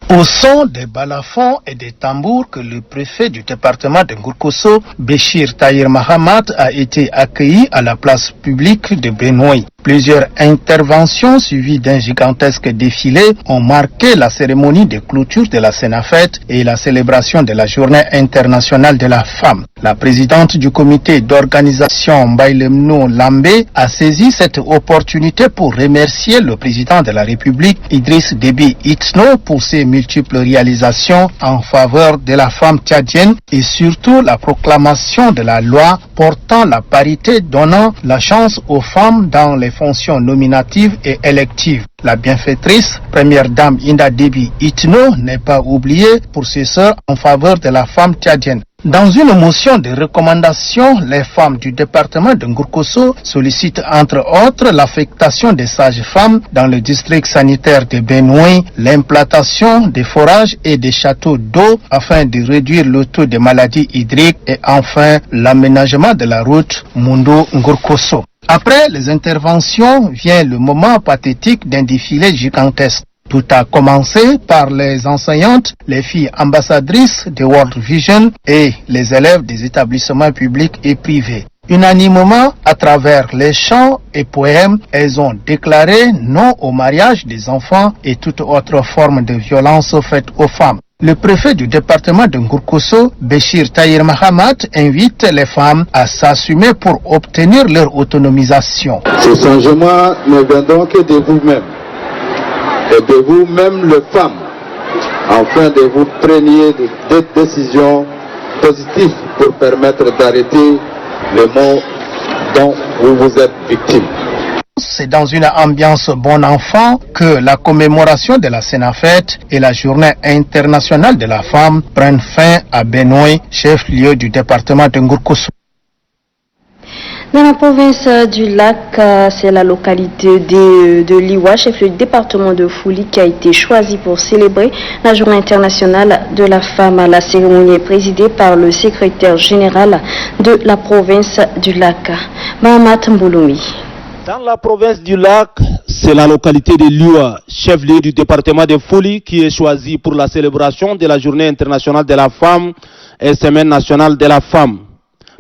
Au son des balafons et des tambours que le préfet du département de Gourkosso, Béchir Tahir Mahamat, a été accueilli à la place publique de Benoît. Plusieurs interventions suivies d'un gigantesque défilé ont marqué la cérémonie de clôture de la Sénafet et la célébration de la Journée internationale de la femme. La présidente du comité d'organisation Bailemno Lambé a saisi cette opportunité pour remercier le président de la République Idriss Déby Itno pour ses multiples réalisations en faveur de la femme tchadienne et surtout la proclamation de la loi portant la parité donnant la chance aux femmes dans les fonctions nominatives et électives. La bienfaitrice, première dame Inda Déby Itno, n'est pas oubliée pour ses sœurs en faveur de la femme tchadienne. Dans une motion de recommandation, les femmes du département de Gourkosso sollicitent entre autres l'affectation des sages-femmes dans le district sanitaire de Benoît, l'implantation des forages et des châteaux d'eau afin de réduire le taux de maladies hydriques et enfin l'aménagement de la route Mundo-Gourkosso. Après les interventions vient le moment pathétique d'un défilé gigantesque. Tout a commencé par les enseignantes, les filles ambassadrices de World Vision et les élèves des établissements publics et privés. Unanimement, à travers les chants et poèmes, elles ont déclaré non au mariage des enfants et toute autre forme de violence faite aux femmes. Le préfet du département de Gourkosso, Béchir Tahir Mahamat, invite les femmes à s'assumer pour obtenir leur autonomisation. Ces changements ne viendront que de vous-même. Et de vous-même, les femmes, afin de vous preniez des décisions positives pour permettre d'arrêter les maux dont vous êtes victime. C'est dans une ambiance bon enfant que la commémoration de la Sénafet et la Journée internationale de la femme prennent fin à Benoît, chef-lieu du département de Gourkosso. Dans la province du Lac, c'est la localité de Liwa, chef-lieu du département de Fouli, qui a été choisi pour célébrer la Journée internationale de la femme. La cérémonie est présidée par le secrétaire général de la province du Lac, Mahamat Mbouloumi. Dans la province du Lac, c'est la localité de Liwa, chef-lieu du département de Fouli, qui est choisi pour la célébration de la Journée internationale de la femme et Semaine nationale de la femme.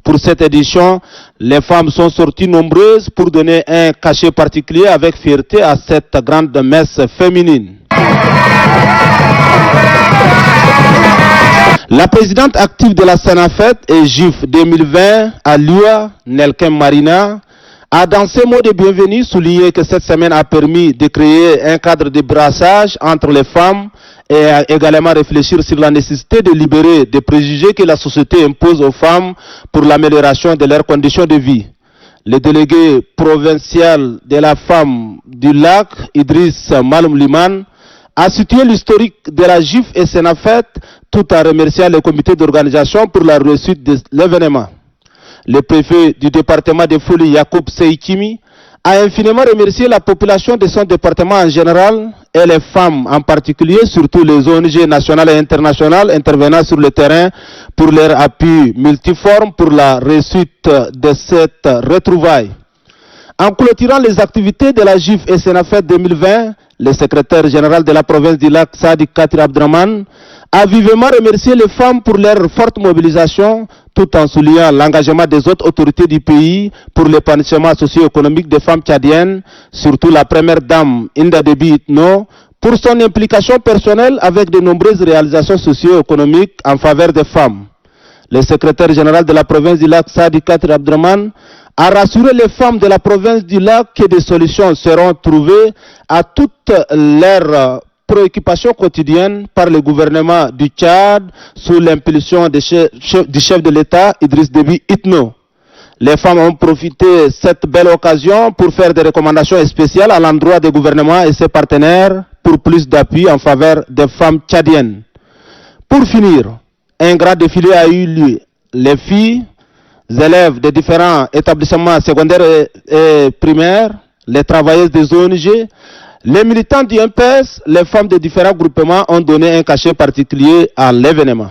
Pour cette édition, les femmes sont sorties nombreuses pour donner un cachet particulier avec fierté à cette grande messe féminine. La présidente active de la Sénafet et GIF 2020 à Liwa, Nelkem Marina, a dans ses mots de bienvenue souligné que cette semaine a permis de créer un cadre de brassage entre les femmes et a également réfléchir sur la nécessité de libérer des préjugés que la société impose aux femmes pour l'amélioration de leurs conditions de vie. Le délégué provincial de la femme du Lac, Idriss Maloum Liman, a situé l'historique de la GIF et Sénafet tout en remerciant le comité d'organisation pour la réussite de l'événement. Le préfet du département de Fouli, Yacoub Seikimi, a infiniment remercié la population de son département en général et les femmes en particulier, surtout les ONG nationales et internationales intervenant sur le terrain pour leur appui multiforme pour la réussite de cette retrouvaille. En clôturant les activités de la GIF et Sénafet 2020, le secrétaire général de la province du Lac, Sadi Katir Abdraman, a vivement remercié les femmes pour leur forte mobilisation, tout en soulignant l'engagement des autres autorités du pays pour l'épanouissement socio-économique des femmes tchadiennes, surtout la première dame Inda Déby Itno, pour son implication personnelle avec de nombreuses réalisations socio-économiques en faveur des femmes. Le secrétaire général de la province du Lac, Sadi Katir Abdraman, a rassuré les femmes de la province du Lac que des solutions seront trouvées à toutes leurs préoccupations quotidiennes par le gouvernement du Tchad sous l'impulsion du chef de l'État Idriss Déby Itno. Les femmes ont profité de cette belle occasion pour faire des recommandations spéciales à l'endroit des gouvernements et ses partenaires pour plus d'appui en faveur des femmes tchadiennes. Pour finir, un grand défilé a eu lieu. Les filles, élèves des différents établissements secondaires et primaires, les travailleuses des ONG, Les militants du MPS, les femmes de différents groupements ont donné un cachet particulier à l'événement.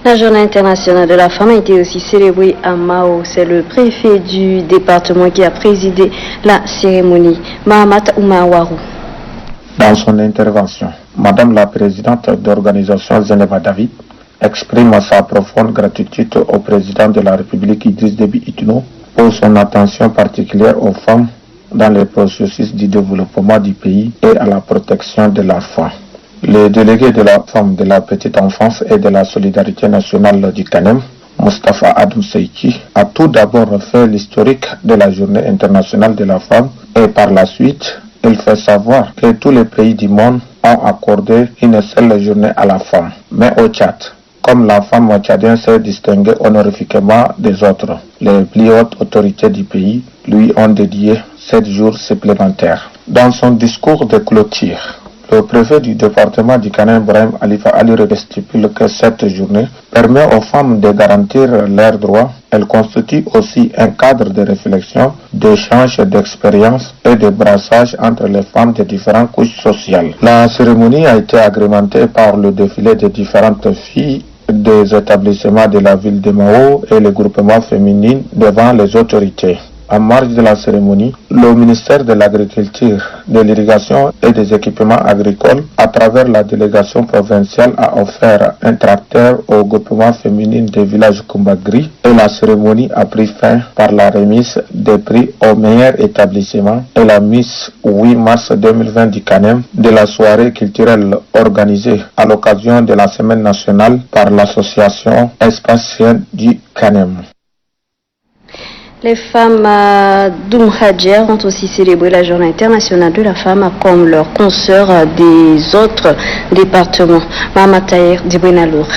La journée internationale de la femme a été aussi célébrée à Mao. C'est le préfet du département qui a présidé la cérémonie, Mahamat Oumawarou. Dans son intervention, Madame la présidente d'organisation Zeneva David exprime sa profonde gratitude au président de la République Idriss Déby Itno pour son attention particulière aux femmes dans le processus du développement du pays et à la protection de l'enfant. Le délégué de la femme, de la petite enfance et de la solidarité nationale du CANEM, Moustapha Adou Seiki, a tout d'abord fait l'historique de la journée internationale de la femme et par la suite, il fait savoir que tous les pays du monde ont accordé une seule journée à la femme. Mais au Tchad, comme la femme tchadienne s'est distinguée honorifiquement des autres, les plus hautes autorités du pays lui ont dédié 7 jours supplémentaires. Dans son discours de clôture, le préfet du département du Kanem, Brahim Alifa Ali, stipule que cette journée permet aux femmes de garantir leurs droits. Elle constitue aussi un cadre de réflexion, d'échange d'expériences et de brassage entre les femmes de différentes couches sociales. La cérémonie a été agrémentée par le défilé de différentes filles des établissements de la ville de Mao et les groupements féminins devant les autorités. En marge de la cérémonie, le ministère de l'Agriculture, de l'Irrigation et des Équipements agricoles, à travers la délégation provinciale, a offert un tracteur au groupement féminin des villages Kumbagri et la cérémonie a pris fin par la remise des prix aux meilleurs établissements et la Miss 8 mars 2020 du CANEM de la soirée culturelle organisée à l'occasion de la Semaine nationale par l'association Espace du CANEM. Les femmes d'Oumhadjer ont aussi célébré la journée internationale de la femme comme leurs consoeurs des autres départements. Mahamat Taher Dibrinalour.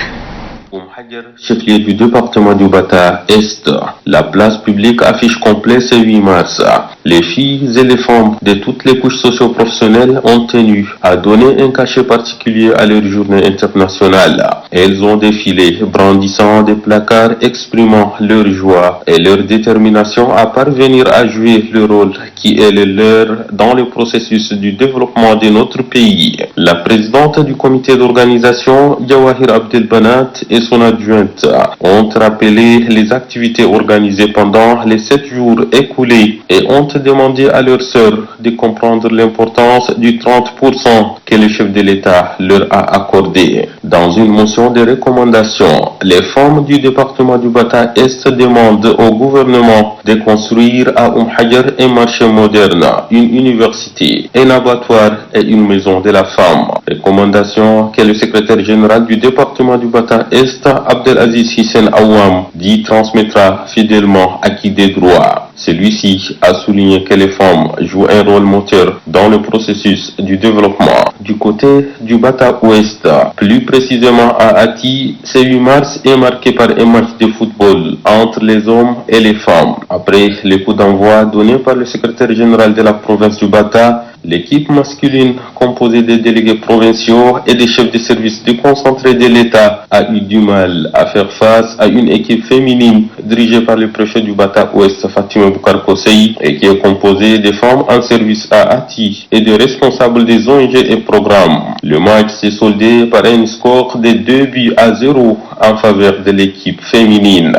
Chef-lieu du département du Bata Est, la place publique affiche complet ce 8 mars. Les filles et les femmes de toutes les couches socio-professionnelles ont tenu à donner un cachet particulier à leur journée internationale. Elles ont défilé brandissant des placards exprimant leur joie et leur détermination à parvenir à jouer le rôle qui est le leur dans le processus du développement de notre pays. La présidente du comité d'organisation, Jawahir Abdelbanat, et son adjointe ont rappelé les activités organisées pendant les 7 jours écoulés et ont demandé à leurs sœurs de comprendre l'importance du 30% que le chef de l'État leur a accordé. Dans une motion de recommandation, les femmes du département du Bata Est demandent au gouvernement de construire à Oumhadjer un marché moderne, une université, un abattoir et une maison de la femme. Recommandation que le secrétaire général du département du Bata Est, Abdelaziz Hissène Awam, dit transmettra fidèlement acquis des droits. Celui-ci a souligné que les femmes jouent un rôle moteur dans le processus du développement. Du côté du Bata Ouest, plus précisément à Ati, ce 8 mars est marqué par un match de football entre les hommes et les femmes. Après le coup d'envoi donné par le secrétaire général de la province du Bata, l'équipe masculine composée des délégués provinciaux et des chefs de service déconcentrés de l'État a eu du mal à faire face à une équipe féminine dirigée par le préfet du Bata Ouest, Fatima Boukar Kosei, et qui est composée de femmes en service à Ati et de responsables des ONG et programmes. Le match s'est soldé par un score de 2-0 en faveur de l'équipe féminine.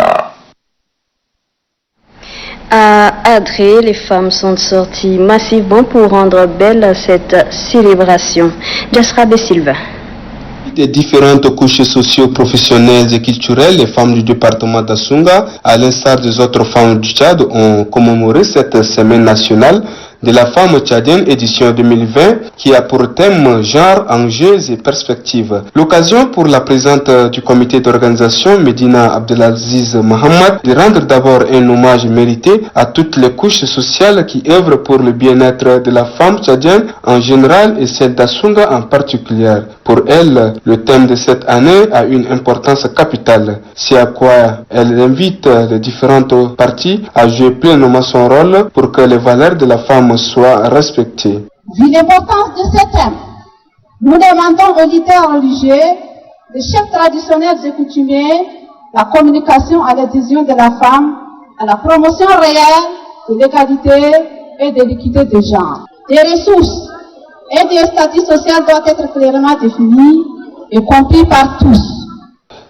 À Adré, les femmes sont sorties massivement pour rendre belle cette célébration. Jasra Bessilva. Des différentes couches socio-professionnelles et culturelles, les femmes du département d'Assunga, à l'instar des autres femmes du Tchad, ont commémoré cette semaine nationale de la femme tchadienne édition 2020 qui a pour thème genre, enjeux et perspectives. L'occasion pour la présidente du comité d'organisation, Medina Abdelaziz Mohamed, de rendre d'abord un hommage mérité à toutes les couches sociales qui œuvrent pour le bien-être de la femme tchadienne en général et celle d'Assunga en particulier. Pour elle, le thème de cette année a une importance capitale. C'est à quoi elle invite les différentes parties à jouer pleinement son rôle pour que les valeurs de la femme soient respectées. Vu l'importance de ce thème, nous demandons aux leaders religieux, les chefs traditionnels et coutumiers, la communication à l'adhésion de la femme, à la promotion réelle de l'égalité et de l'équité des genres. des ressources et des statuts sociaux doivent être clairement définis et compris par tous.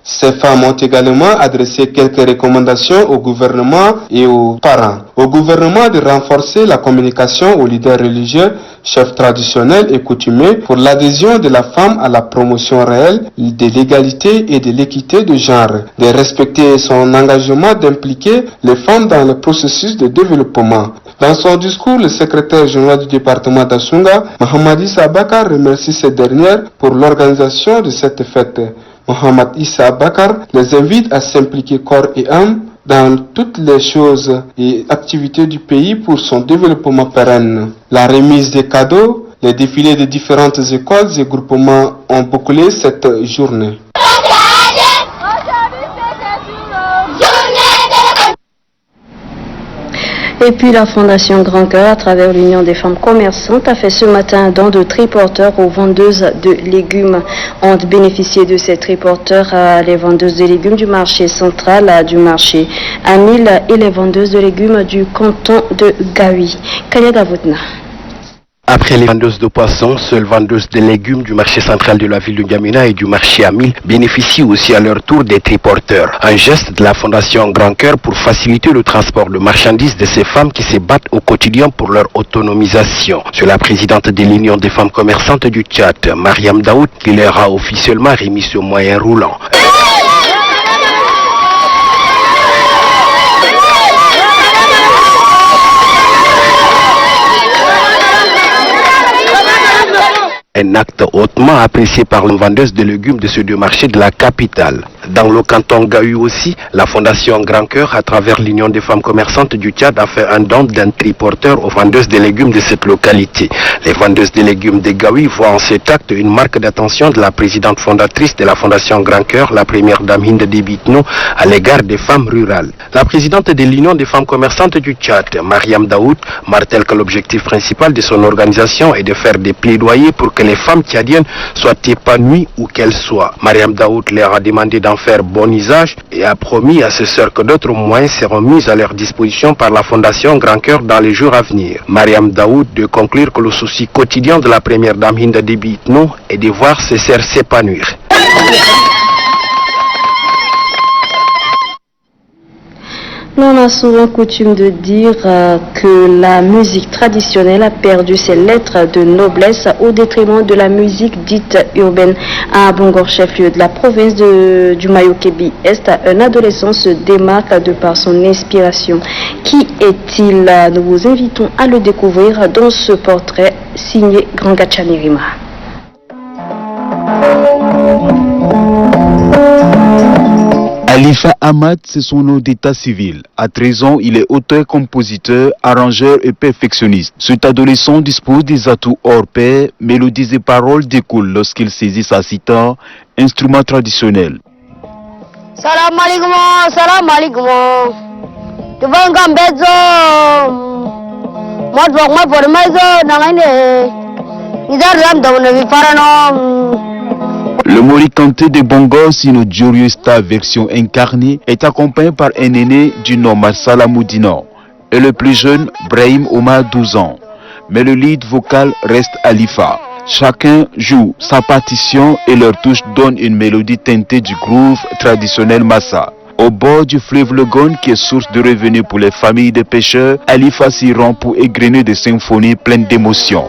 Ces femmes ont également adressé quelques recommandations au gouvernement et aux parents. Au gouvernement de renforcer la communication aux leaders religieux, chefs traditionnels et coutumiers pour l'adhésion de la femme à la promotion réelle de l'égalité et de l'équité de genre, de respecter son engagement d'impliquer les femmes dans le processus de développement. Dans son discours, le secrétaire général du département d'Asunga, Mohamed Issa Bakar, remercie ces dernières pour l'organisation de cette fête. Mohamed Issa Bakar les invite à s'impliquer corps et âme dans toutes les choses et activités du pays pour son développement pérenne. La remise des cadeaux, les défilés de différentes écoles et groupements ont bouclé cette journée. Et puis la Fondation Grand Cœur, à travers l'Union des femmes commerçantes, a fait ce matin un don de triporteurs aux vendeuses de légumes. Ont bénéficié de ces triporteurs les vendeuses de légumes du marché central, du marché Amil et les vendeuses de légumes du canton de Gaoui. Kayagavoutna. Après les vendeuses de poissons, seules vendeuses de légumes du marché central de la ville de N'Djamena et du marché Amil bénéficient aussi à leur tour des triporteurs. Un geste de la Fondation Grand Cœur pour faciliter le transport de marchandises de ces femmes qui se battent au quotidien pour leur autonomisation. C'est la présidente de l'Union des femmes commerçantes du Tchad, Mariam Daoud, qui leur a officiellement remis ce moyen roulant. Un acte hautement apprécié par les vendeuses de légumes de ces deux marchés de la capitale. Dans le canton Gaoui aussi, la Fondation Grand Cœur, à travers l'Union des femmes commerçantes du Tchad, a fait un don d'un triporteur aux vendeuses de légumes de cette localité. Les vendeuses de légumes de Gaoui voient en cet acte une marque d'attention de la présidente fondatrice de la Fondation Grand Cœur, la première dame Hinde Debitno, à l'égard des femmes rurales. La présidente de l'Union des femmes commerçantes du Tchad, Mariam Daoud, martèle que l'objectif principal de son organisation est de faire des plaidoyers pour que les femmes tchadiennes soient épanouies où qu'elles soient. Mariam Daoud leur a demandé d'en faire bon usage et a promis à ses sœurs que d'autres moyens seront mis à leur disposition par la Fondation Grand Cœur dans les jours à venir. Mariam Daoud de conclure que le souci quotidien de la première dame Hinda Debitno est de voir ses sœurs s'épanouir. On a souvent coutume de dire que la musique traditionnelle a perdu ses lettres de noblesse au détriment de la musique dite urbaine. À Bongor, chef-lieu de la province du Mayo-Kébi Est, un adolescent se démarque de par son inspiration. Qui est-il? Nous vous invitons à le découvrir dans ce portrait signé Grand Gatchanirima. Alifa Ahmad, c'est son nom d'état civil. À 13 ans, il est auteur, compositeur, arrangeur et perfectionniste. Cet adolescent dispose des atouts hors pair, mélodies et paroles découlent lorsqu'il saisit sa sitar, instrument traditionnel. Salam alaikum, salam alaikum. Tu vas en gambezo. Moi, je vais pour maison, n'angane. Ils arrivent dans une vie parano. Le Mori Kanté de Bongos, une Djorio Star version incarnée, est accompagné par un aîné du nom Marsala Moudina et le plus jeune Brahim Omar 12 ans. Mais le lead vocal reste Alifa. Chacun joue sa partition et leur touche donne une mélodie teintée du groove traditionnel Massa. Au bord du fleuve Legon, qui est source de revenus pour les familles de pêcheurs, Alifa s'y rend pour égrener des symphonies pleines d'émotions.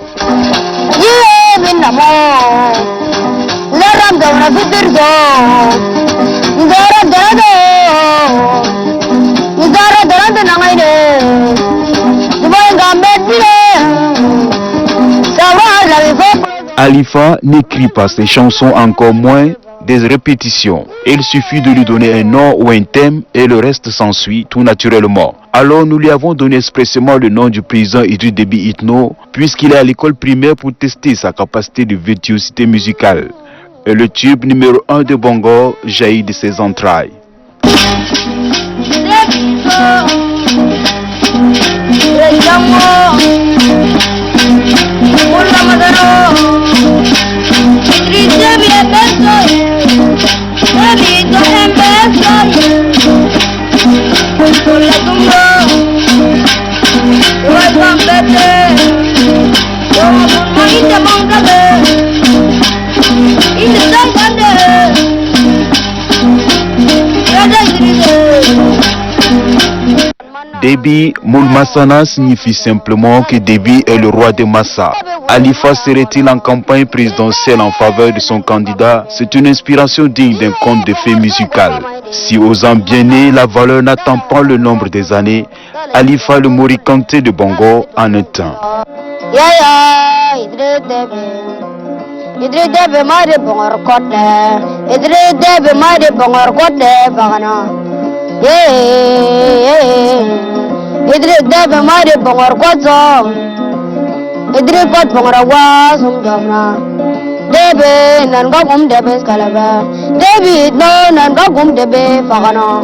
Alifa n'écrit pas ses chansons, encore moins des répétitions. Il suffit de lui donner un nom ou un thème et le reste s'ensuit tout naturellement. Alors nous lui avons donné expressément le nom du président Idriss Déby Itno, puisqu'il est à l'école primaire pour tester sa capacité de virtuosité musicale. Et le tube numéro 1 de Bongor jaillit de ses entrailles. Déby Moulmassana signifie simplement que Déby est le roi de Massa. Alifa serait-il en campagne présidentielle en faveur de son candidat? C'est une inspiration digne d'un conte de fées musical. Si osant bien né, la valeur n'attend pas le nombre des années, Alifa le Morikanté de Bongo en un temps. Idris debe mari bongor kwazo Idris pat bongora wasum domna Debe nan ga gum debe skalaba Debi no nan ga gum debe fagana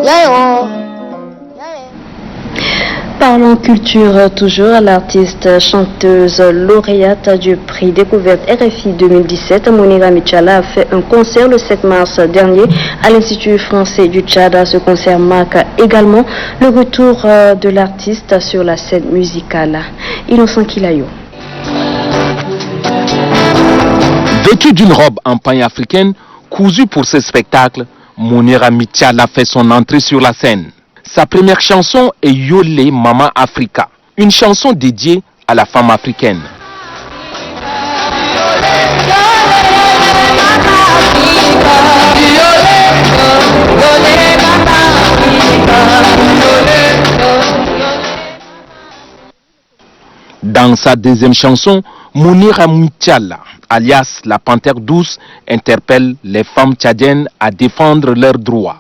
Yayo Parlons culture toujours. L'artiste chanteuse lauréate du prix Découverte RFI 2017, Mounira Michala, a fait un concert le 7 mars dernier à l'Institut français du Tchad. Ce concert marque également le retour de l'artiste sur la scène musicale. Innocent Kilayo. Vêtue d'une robe en paille africaine, cousue pour ce spectacle, Mounira Michala fait son entrée sur la scène. Sa première chanson est Yolé Mama Africa, une chanson dédiée à la femme africaine. Dans sa deuxième chanson, Mounira Michala, alias la Panthère douce, interpelle les femmes tchadiennes à défendre leurs droits.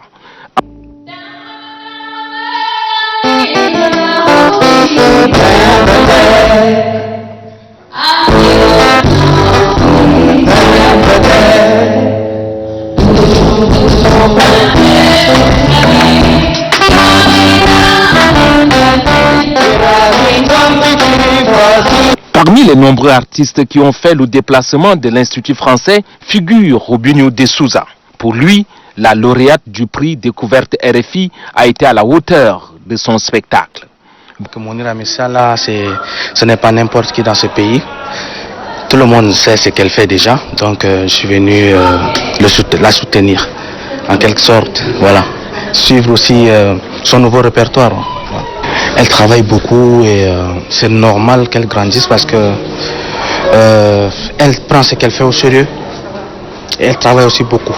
Parmi les nombreux artistes qui ont fait le déplacement de l'Institut français figure Robinho de Souza. Pour lui, la lauréate du prix Découverte RFI a été à la hauteur de son spectacle. Mounira Michala, ce n'est pas n'importe qui dans ce pays. Tout le monde sait ce qu'elle fait déjà, donc je suis venu la soutenir, en quelque sorte, voilà. Suivre aussi son nouveau répertoire. Elle travaille beaucoup et c'est normal qu'elle grandisse parce que elle prend ce qu'elle fait au sérieux et elle travaille aussi beaucoup.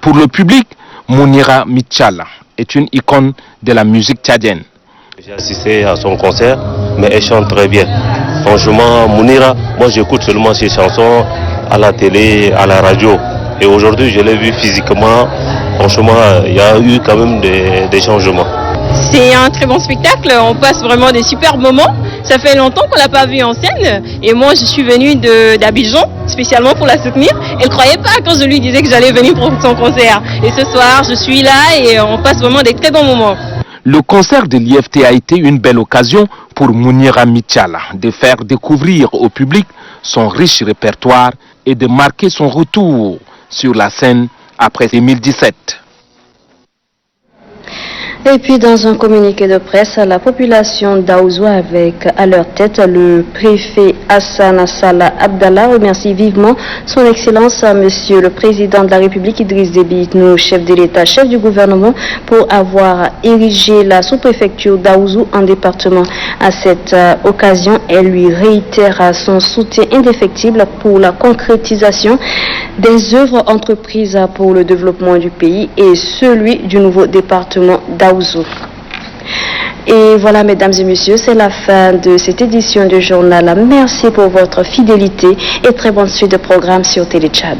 Pour le public, Mounira Michala est une icône de la musique tchadienne. J'ai assisté à son concert, mais elle chante très bien. Franchement, Mounira, moi j'écoute seulement ses chansons à la télé, à la radio. Et aujourd'hui, je l'ai vu physiquement. Franchement, il y a eu quand même des changements. C'est un très bon spectacle, on passe vraiment des super moments. Ça fait longtemps qu'on l'a pas vue en scène et moi je suis venue d'Abidjan spécialement pour la soutenir. Elle ne croyait pas quand je lui disais que j'allais venir pour son concert. Et ce soir, je suis là et on passe vraiment des très bons moments. Le concert de l'IFT a été une belle occasion pour Mounira Michala de faire découvrir au public son riche répertoire et de marquer son retour sur la scène après 2017. Et puis dans un communiqué de presse, la population d'Aouzou avec à leur tête le préfet Hassan Salah Abdallah remercie vivement son Excellence Monsieur le Président de la République Idriss Déby Itno, chef de l'État, chef du gouvernement, pour avoir érigé la sous-préfecture d'Aouzou en département. À cette occasion, elle lui réitère son soutien indéfectible pour la concrétisation des œuvres entreprises pour le développement du pays et celui du nouveau département d'Aouzou. Et voilà, mesdames et messieurs, c'est la fin de cette édition du journal. Merci pour votre fidélité et très bonne suite de programme sur Télé Tchad.